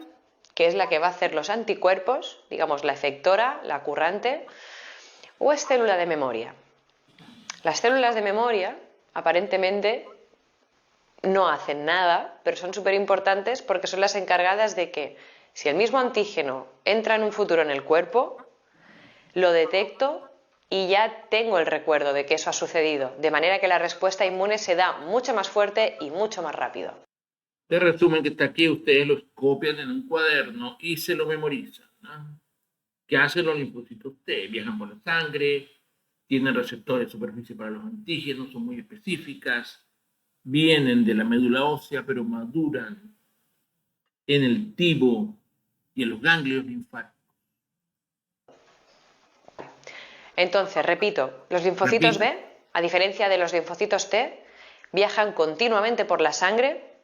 que es la que va a hacer los anticuerpos, digamos la efectora, la currante, o es célula de memoria. Las células de memoria aparentemente no hacen nada, pero son súper importantes porque son las encargadas de que si el mismo antígeno entra en un futuro en el cuerpo, lo detecto y ya tengo el recuerdo de que eso ha sucedido, de manera que la respuesta inmune se da mucho más fuerte y mucho más rápido. Este resumen que está aquí, ustedes lo copian en un cuaderno y se lo memorizan, ¿no? ¿Qué hacen los linfocitos T? Viajan por la sangre, tienen receptores de superficie para los antígenos, son muy específicas, vienen de la médula ósea, pero maduran en el tibo y en los ganglios linfáticos. Entonces, repito, los linfocitos B, a diferencia de los linfocitos T, viajan continuamente por la sangre,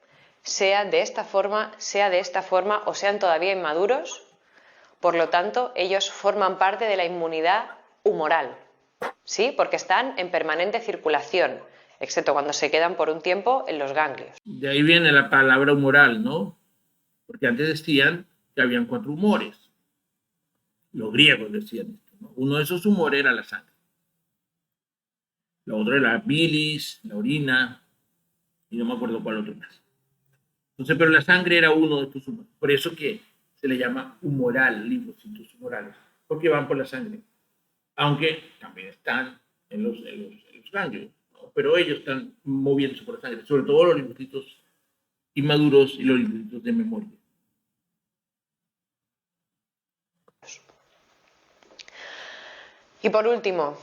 sea de esta forma o sean todavía inmaduros. Por lo tanto, ellos forman parte de la inmunidad humoral, ¿sí? Porque están en permanente circulación, excepto cuando se quedan por un tiempo en los ganglios. De ahí viene la palabra humoral, ¿no? Porque antes decían que habían 4 humores. Los griegos decían esto, ¿no? Uno de esos humores era la sangre. Lo otro era la bilis, la orina, y no me acuerdo cuál otro más. Entonces, pero la sangre era uno de estos humores. Por eso que se le llama humoral, linfocitos humorales, porque van por la sangre. Aunque también están en los ganglios, ¿no? Pero ellos están moviéndose por la sangre, sobre todo los linfocitos inmaduros y los linfocitos de memoria. Y por último,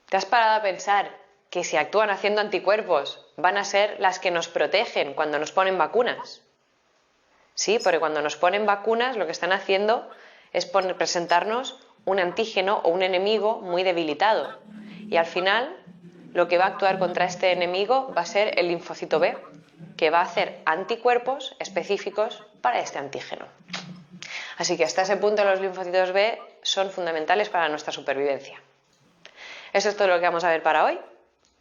¿te has parado a pensar que si actúan haciendo anticuerpos van a ser las que nos protegen cuando nos ponen vacunas? Sí, porque cuando nos ponen vacunas lo que están haciendo es presentarnos un antígeno o un enemigo muy debilitado. Y al final lo que va a actuar contra este enemigo va a ser el linfocito B, que va a hacer anticuerpos específicos para este antígeno. Así que hasta ese punto los linfocitos B son fundamentales para nuestra supervivencia. Eso es todo lo que vamos a ver para hoy.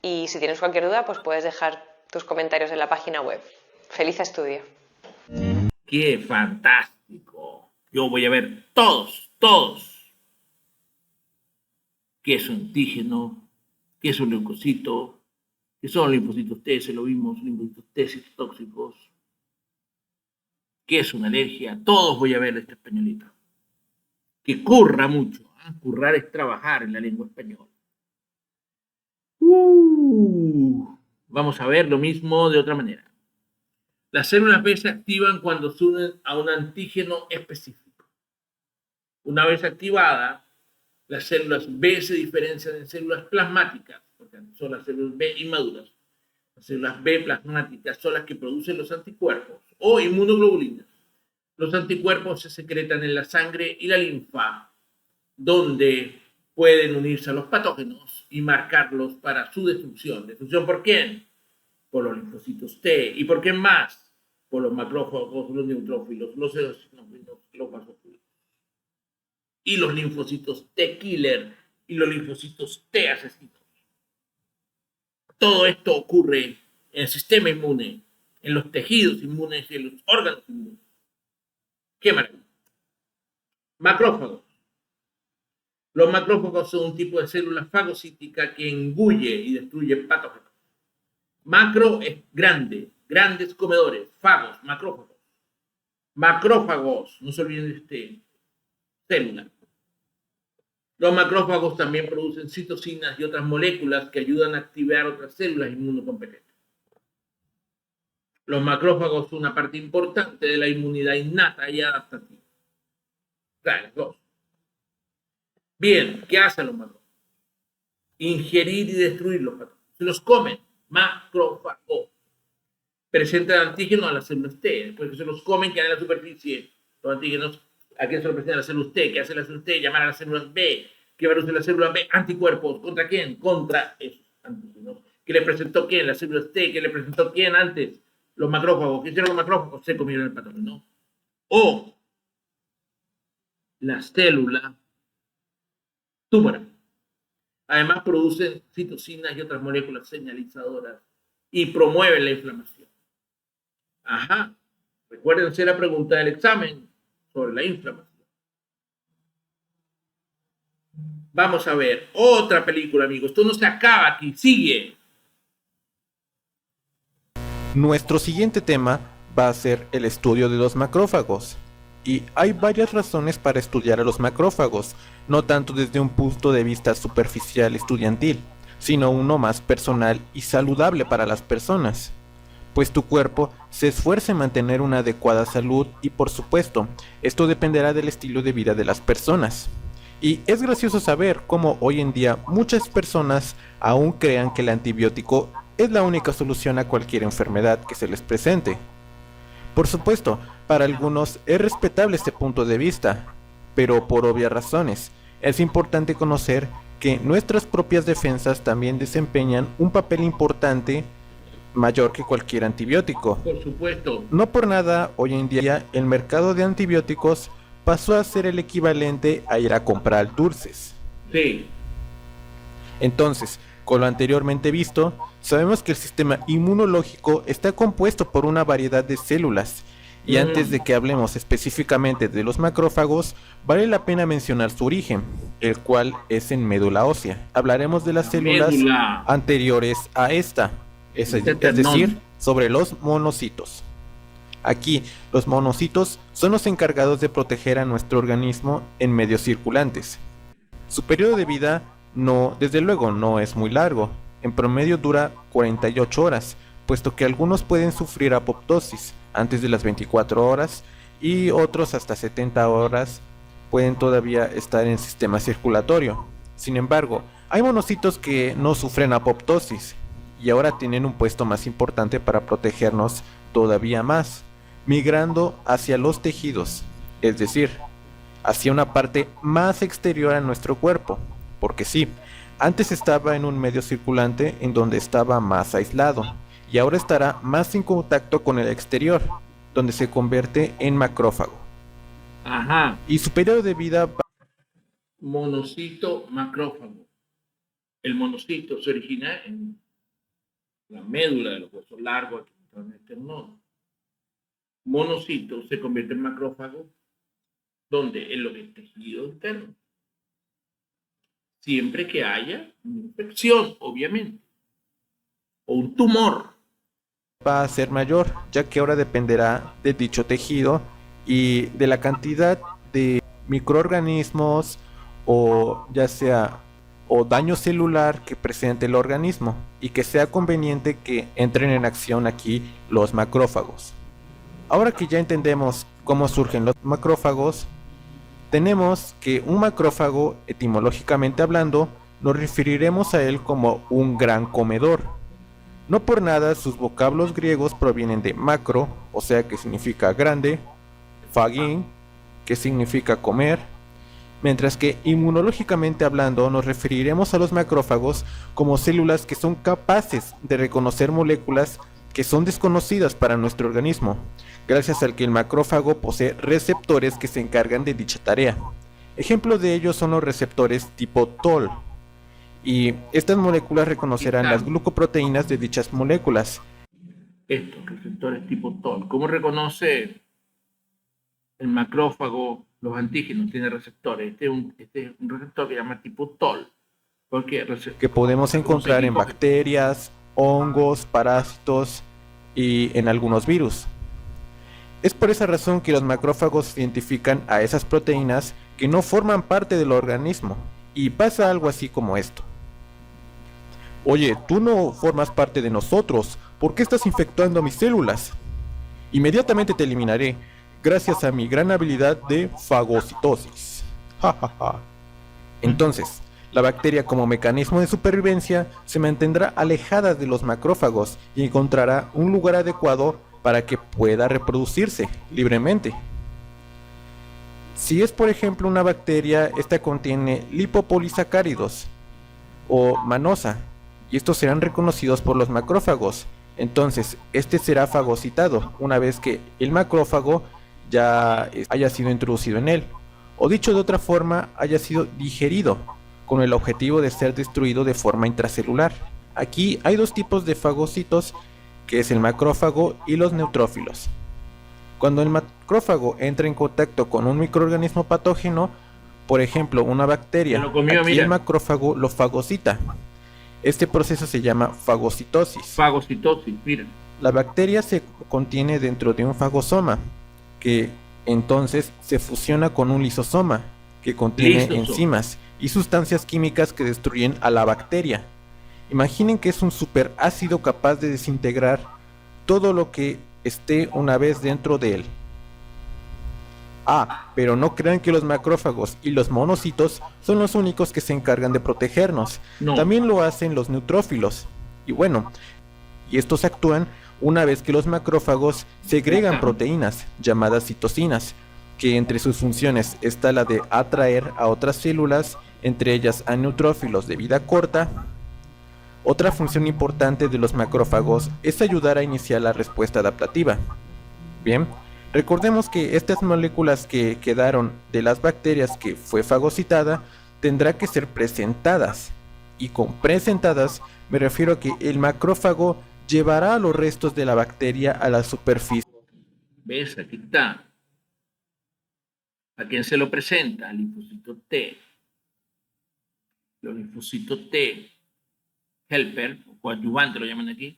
Y si tienes cualquier duda, pues puedes dejar tus comentarios en la página web. ¡Feliz estudio! ¡Qué fantástico! Yo voy a ver todos. ¿Qué es un antígeno? ¿Qué es un leucocito? ¿Qué son linfocitos T? Se lo vimos, linfocitos T citotóxicos. ¿Qué es una alergia? Todos voy a ver este españolito. Que curra mucho. ¿Eh? Currar es trabajar en la lengua española. Vamos a ver lo mismo de otra manera. Las células B se activan cuando se unen a un antígeno específico. Una vez activada, las células B se diferencian en células plasmáticas, porque son las células B inmaduras. Las células B plasmáticas son las que producen los anticuerpos o inmunoglobulinas. Los anticuerpos se secretan en la sangre y la linfa, donde pueden unirse a los patógenos y marcarlos para su destrucción. ¿Destrucción por quién? Por los linfocitos T. ¿Y por qué más? Por los macrófagos, los neutrófilos, los eosinófilos, los basófilos. y los linfocitos T killer y los linfocitos T asesinos. Todo esto ocurre en el sistema inmune, en los tejidos inmunes y en los órganos inmunes. ¡Qué maravilla! Macrófagos. Los macrófagos son un tipo de célula fagocítica que engulle y destruye patógenos. Macro es grande, grandes comedores, fagos, macrófagos. Macrófagos, no se olviden de célula. Los macrófagos también producen citocinas y otras moléculas que ayudan a activar otras células inmunocompetentes. Los macrófagos son una parte importante de la inmunidad innata y adaptativa. Claro, dos. Bien, ¿qué hacen los macrófagos? Ingerir y destruir los patógenos. Se los comen. Macrófagos. Presentan antígenos a las células T. Después que se los comen, quedan en la superficie. Los antígenos, ¿a quién se los presentan las células T? ¿Qué hace la célula T? Llamar a las células B. ¿Qué va a producir la célula B? Anticuerpos. ¿Contra quién? Contra esos antígenos. ¿Qué le presentó quién? Las células T. ¿Qué le presentó quién antes? Los macrófagos. ¿Qué hicieron los macrófagos? Se comieron el patógeno. O la célula tumoral. Además producen citocinas y otras moléculas señalizadoras y promueven la inflamación. Ajá. Recuérdense la pregunta del examen sobre la inflamación. Vamos a ver otra película, amigos. Esto no se acaba aquí, sigue. Nuestro siguiente tema va a ser el estudio de los macrófagos. Y hay varias razones para estudiar a los macrófagos, no tanto desde un punto de vista superficial estudiantil, sino uno más personal y saludable para las personas. Pues tu cuerpo se esfuerza en mantener una adecuada salud y, por supuesto, esto dependerá del estilo de vida de las personas. Y es gracioso saber cómo hoy en día muchas personas aún crean que el antibiótico es la única solución a cualquier enfermedad que se les presente. Por supuesto, para algunos es respetable este punto de vista, pero por obvias razones, es importante conocer que nuestras propias defensas también desempeñan un papel importante mayor que cualquier antibiótico. Por supuesto. No por nada, hoy en día el mercado de antibióticos pasó a ser el equivalente a ir a comprar dulces. Sí. Entonces, con lo anteriormente visto, sabemos que el sistema inmunológico está compuesto por una variedad de células. Y antes de que hablemos específicamente de los macrófagos, vale la pena mencionar su origen, el cual es en médula ósea. Hablaremos de las células anteriores a esta, es decir, sobre los monocitos. Aquí, los monocitos son los encargados de proteger a nuestro organismo en medios circulantes. Su periodo de vida desde luego no es muy largo, en promedio dura 48 horas, puesto que algunos pueden sufrir apoptosis antes de las 24 horas y otros hasta 70 horas pueden todavía estar en sistema circulatorio. Sin embargo, hay monocitos que no sufren apoptosis y ahora tienen un puesto más importante para protegernos todavía más, migrando hacia los tejidos, es decir, hacia una parte más exterior a nuestro cuerpo, porque sí, antes estaba en un medio circulante en donde estaba más aislado, y ahora estará más en contacto con el exterior, donde se convierte en macrófago. Ajá. Y su periodo de vida... Monocito macrófago. El monocito se origina en la médula de los huesos largos, aquí en el esternón. Monocito se convierte en macrófago, donde en lo que es tejido interno. Siempre que haya una infección, obviamente, o un tumor. Va a ser mayor, ya que ahora dependerá de dicho tejido y de la cantidad de microorganismos o ya sea o daño celular que presente el organismo y que sea conveniente que entren en acción aquí los macrófagos. Ahora que ya entendemos cómo surgen los macrófagos, tenemos que un macrófago, etimológicamente hablando, nos referiremos a él como un gran comedor. No por nada sus vocablos griegos provienen de macro, o sea que significa grande, phagin, que significa comer, mientras que inmunológicamente hablando nos referiremos a los macrófagos como células que son capaces de reconocer moléculas que son desconocidas para nuestro organismo, gracias al que el macrófago posee receptores que se encargan de dicha tarea. Ejemplo de ello son los receptores tipo TOL, y estas moléculas reconocerán las glucoproteínas de dichas moléculas. Estos receptores tipo TOL. ¿Cómo reconoce el macrófago los antígenos? Tiene receptores. Este es un receptor que se llama tipo TOL. ¿Por qué? Que podemos encontrar en bacterias, hongos, parásitos y en algunos virus. Es por esa razón que los macrófagos identifican a esas proteínas que no forman parte del organismo. Y pasa algo así como esto. Oye, tú no formas parte de nosotros. ¿Por qué estás infectando mis células? Inmediatamente te eliminaré, gracias a mi gran habilidad de fagocitosis. Ja, ja, ja. Entonces, la bacteria como mecanismo de supervivencia se mantendrá alejada de los macrófagos y encontrará un lugar adecuado para que pueda reproducirse libremente. Si es por ejemplo una bacteria, esta contiene lipopolisacáridos o manosa, y estos serán reconocidos por los macrófagos. Entonces, este será fagocitado una vez que el macrófago ya haya sido introducido en él, o dicho de otra forma, haya sido digerido, con el objetivo de ser destruido de forma intracelular. Aquí hay dos tipos de fagocitos, que es el macrófago y los neutrófilos. Cuando el macrófago entra en contacto con un microorganismo patógeno, por ejemplo una bacteria, aquí el macrófago lo fagocita. Este proceso se llama fagocitosis. Fagocitosis, mira. La bacteria se contiene dentro de un fagosoma, que entonces se fusiona con un lisosoma, que contiene enzimas y sustancias químicas que destruyen a la bacteria. Imaginen que es un superácido capaz de desintegrar todo lo que esté una vez dentro de él. Pero no crean que los macrófagos y los monocitos son los únicos que se encargan de protegernos. No. También lo hacen los neutrófilos. Y estos actúan una vez que los macrófagos segregan proteínas llamadas citocinas, que entre sus funciones está la de atraer a otras células, entre ellas a neutrófilos de vida corta. Otra función importante de los macrófagos es ayudar a iniciar la respuesta adaptativa. Bien, recordemos que estas moléculas que quedaron de las bacterias que fue fagocitada tendrán que ser presentadas. Y con presentadas me refiero a que el macrófago llevará los restos de la bacteria a la superficie. ¿Ves? Aquí está. ¿A quién se lo presenta? Al linfocito T. Los linfocitos T, helper, o coadyuvante lo llaman aquí,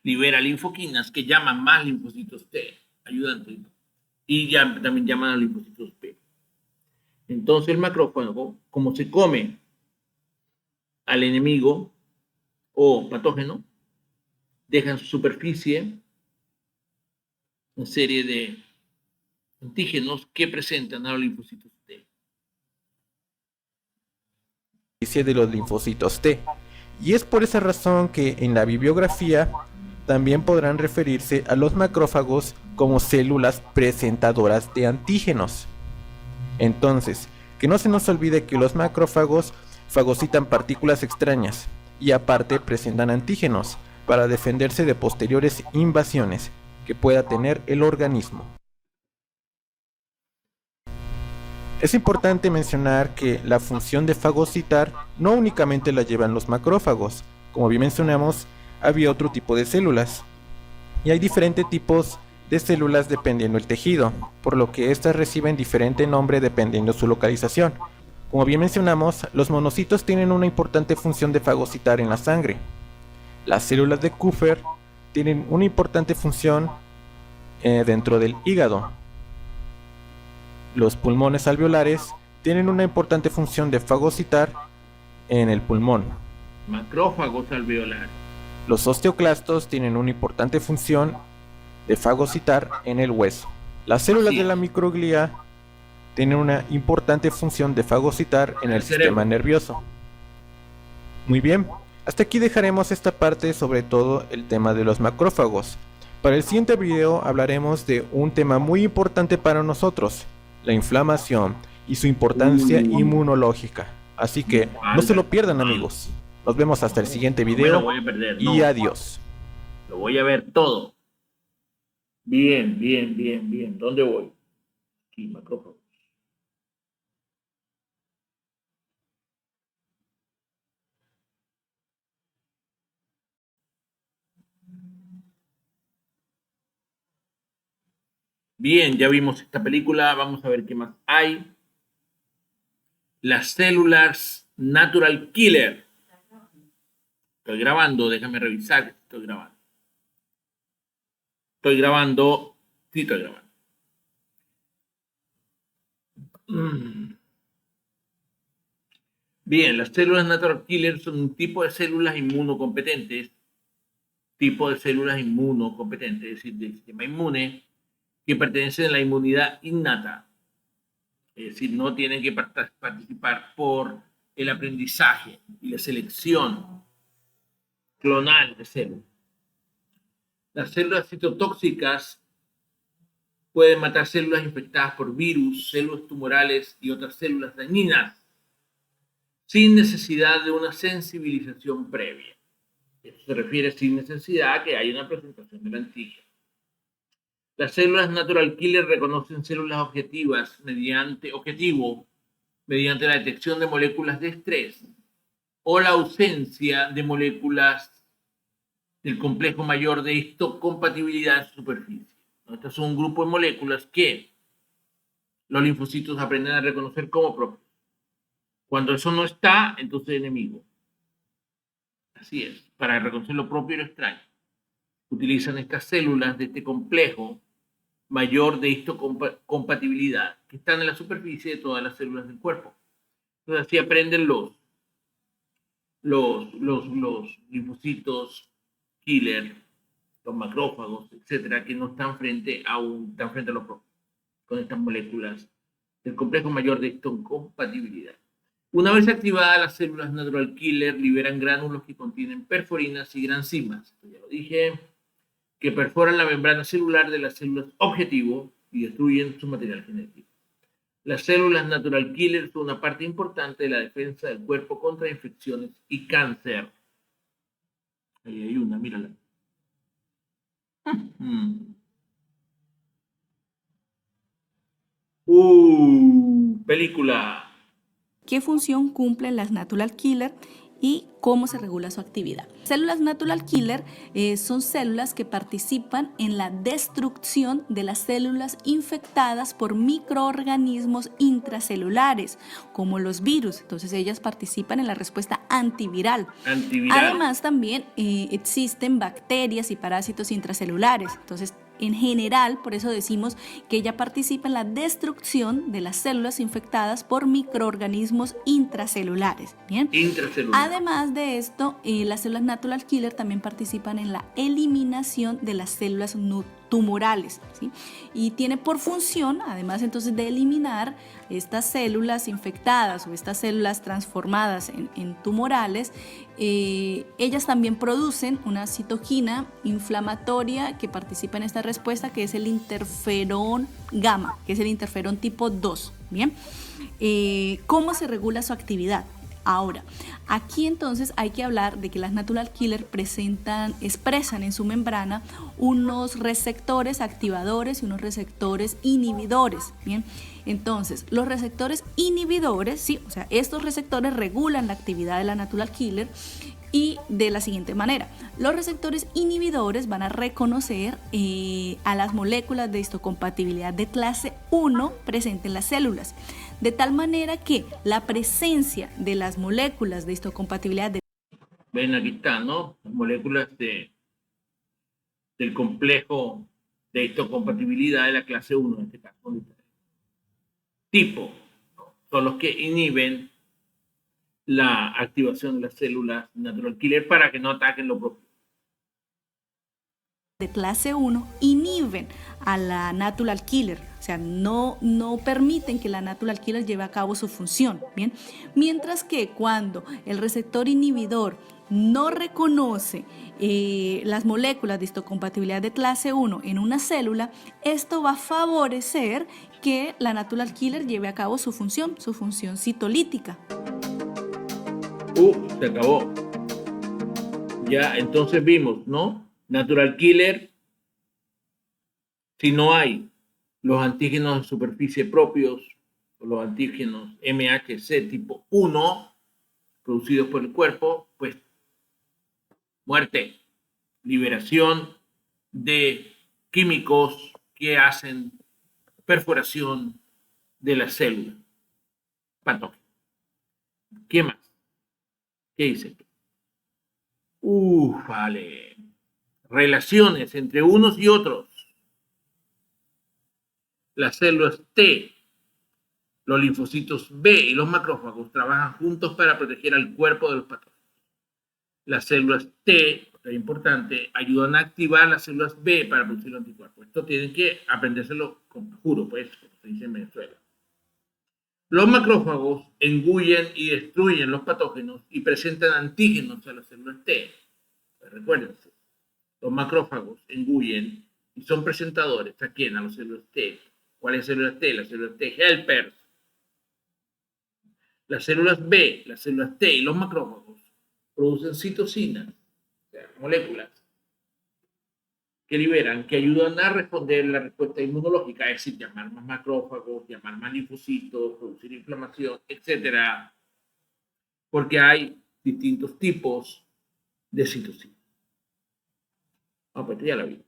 libera linfoquinas que llaman más linfocitos T, ayudantes, y también llaman a linfocitos P. Entonces el macrófago, como se come al enemigo o patógeno, deja en su superficie una serie de antígenos que presentan a los linfocitos T. De los linfocitos T. Y es por esa razón que en la bibliografía también podrán referirse a los macrófagos como células presentadoras de antígenos. Entonces, que no se nos olvide que los macrófagos fagocitan partículas extrañas y aparte presentan antígenos para defenderse de posteriores invasiones que pueda tener el organismo. Es importante mencionar que la función de fagocitar no únicamente la llevan los macrófagos. Como bien mencionamos, había otro tipo de células. Y hay diferentes tipos de células dependiendo del tejido, por lo que éstas reciben diferente nombre dependiendo su localización. Como bien mencionamos, los monocitos tienen una importante función de fagocitar en la sangre. Las células de Kupffer tienen una importante función dentro del hígado. Los pulmones alveolares tienen una importante función de fagocitar en el pulmón. Macrófagos alveolares. Los osteoclastos tienen una importante función de fagocitar en el hueso. Las células de la microglía tienen una importante función de fagocitar en el sistema nervioso. Muy bien, hasta aquí dejaremos esta parte, sobre todo el tema de los macrófagos. Para el siguiente video hablaremos de un tema muy importante para nosotros, la inflamación y su importancia inmunológica. Así que no se lo pierdan, amigos. Nos vemos hasta el siguiente video y adiós. Lo voy a ver todo. Bien. ¿Dónde voy? Aquí, macrófagos. Bien, ya vimos esta película, vamos a ver qué más hay. Las células Natural Killer. Estoy grabando, déjame revisar que estoy grabando. Estoy grabando, sí estoy grabando. Bien, las células Natural Killer son un tipo de células inmunocompetentes, es decir, del sistema inmune, que pertenecen a la inmunidad innata. Es decir, no tienen que participar por el aprendizaje y la selección clonal de células. Las células citotóxicas pueden matar células infectadas por virus, células tumorales y otras células dañinas, sin necesidad de una sensibilización previa. Eso se refiere sin necesidad a que haya una presentación del antígeno. Las células Natural Killer reconocen células objetivas mediante la detección de moléculas de estrés o la ausencia de moléculas del complejo mayor de histocompatibilidad en su superficie. Estas son un grupo de moléculas que los linfocitos aprenden a reconocer como propios. Cuando eso no está, entonces enemigo. Así es, para reconocer lo propio y lo extraño. Utilizan estas células de este complejo mayor de histocompatibilidad que están en la superficie de todas las células del cuerpo. Entonces así aprenden los linfocitos killer, los macrófagos, etcétera, que no están frente a lo propio, con estas moléculas del complejo mayor de histocompatibilidad. Una vez activadas, las células Natural Killer liberan gránulos que contienen perforinas y granzimas. Esto ya lo dije, que perforan la membrana celular de las células objetivo y destruyen su material genético. Las células Natural Killer son una parte importante de la defensa del cuerpo contra infecciones y cáncer. Ahí hay una, mírala. Película. ¿Qué función cumplen las Natural Killer y cómo se regula su actividad? Células Natural Killer son células que participan en la destrucción de las células infectadas por microorganismos intracelulares, como los virus. Entonces ellas participan en la respuesta antiviral. Además también existen bacterias y parásitos intracelulares. Entonces en general, por eso decimos que ella participa en la destrucción de las células infectadas por microorganismos intracelulares. ¿Bien? Además de esto, las células Natural Killer también participan en la eliminación de las células tumorales, ¿sí? Y tiene por función, además entonces de eliminar estas células infectadas o estas células transformadas en tumorales, ellas también producen una citokina inflamatoria que participa en esta respuesta, que es el interferón gamma, que es el interferón tipo 2. Bien, ¿cómo se regula su actividad? Ahora, aquí entonces hay que hablar de que las Natural Killer expresan en su membrana unos receptores activadores y unos receptores inhibidores. Bien, entonces los receptores inhibidores, sí, o sea, estos receptores regulan la actividad de la Natural Killer y de la siguiente manera. Los receptores inhibidores van a reconocer a las moléculas de histocompatibilidad de clase 1 presentes en las células, de tal manera que la presencia de las moléculas de histocompatibilidad ven, aquí están, ¿no? Las moléculas del complejo de histocompatibilidad de la clase 1, en este caso. Tipo, son los que inhiben la activación de las células Natural Killer para que no ataquen lo propio. De clase 1 inhiben a la Natural Killer, o sea, no permiten que la Natural Killer lleve a cabo su función, ¿bien? Mientras que cuando el receptor inhibidor no reconoce las moléculas de histocompatibilidad de clase 1 en una célula, esto va a favorecer que la Natural Killer lleve a cabo su función citolítica. Se acabó. Ya, entonces vimos, ¿no? Natural Killer, si no hay los antígenos de superficie propios, o los antígenos MHC tipo 1 producidos por el cuerpo, pues muerte, liberación de químicos que hacen perforación de la célula patógena. ¿Qué más? ¿Qué dice? Vale. Relaciones entre unos y otros. Las células T, los linfocitos B y los macrófagos trabajan juntos para proteger al cuerpo de los patógenos. Las células T, es importante, ayudan a activar las células B para producir los anticuerpos. Esto tienen que aprendérselo con juro, pues, como se dice en Venezuela. Los macrófagos engullen y destruyen los patógenos y presentan antígenos a las células T. Recuérdense, los macrófagos engullen y son presentadores. ¿A quién? A las células T. ¿Cuáles células T? Las células T helpers. Las células B, las células T y los macrófagos producen citocinas, o sea, moléculas que liberan, que ayudan a responder la respuesta inmunológica, es decir, llamar más macrófagos, llamar más linfocitos, producir inflamación, etc. Porque hay distintos tipos de citocinas. Pues ya la vi.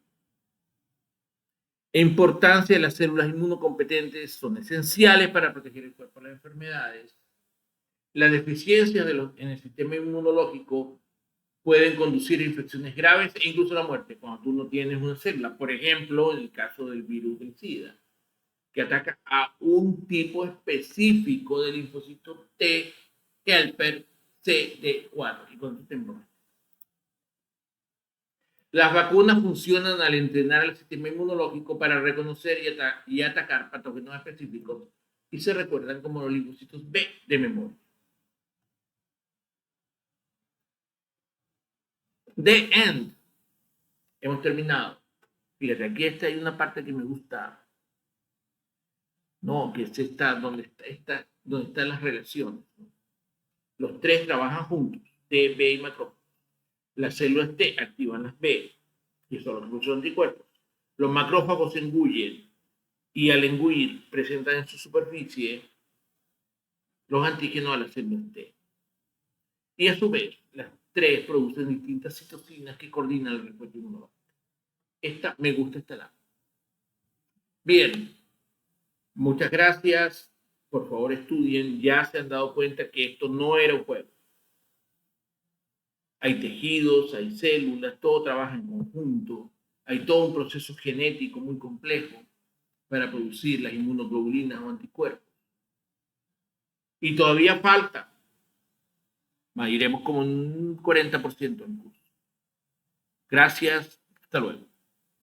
La importancia de las células inmunocompetentes son esenciales para proteger el cuerpo de las enfermedades. Las deficiencias en el sistema inmunológico pueden conducir a infecciones graves e incluso a la muerte cuando tú no tienes una célula. Por ejemplo, en el caso del virus del SIDA, que ataca a un tipo específico de linfocito T helper CD4 y con temblor. Las vacunas funcionan al entrenar al sistema inmunológico para reconocer y atacar patógenos específicos y se recuerdan como los linfocitos B de memoria. The End. Hemos terminado. Fíjate, aquí hay una parte que me gusta. No, que es esta, donde están las relaciones. Los tres trabajan juntos, T, B y macrófagos. Las células T activan las B, que son los recursos anticuerpos. Los macrófagos engullen y al engullir presentan en su superficie los antígenos a las células T. Y a su vez, las tres producen distintas citocinas que coordinan la respuesta inmunológica. Me gusta esta lámina. Bien, muchas gracias. Por favor, estudien. Ya se han dado cuenta que esto no era un juego. Hay tejidos, hay células, todo trabaja en conjunto. Hay todo un proceso genético muy complejo para producir las inmunoglobulinas o anticuerpos. Y todavía falta. Iremos como un 40% en curso. Gracias. Hasta luego.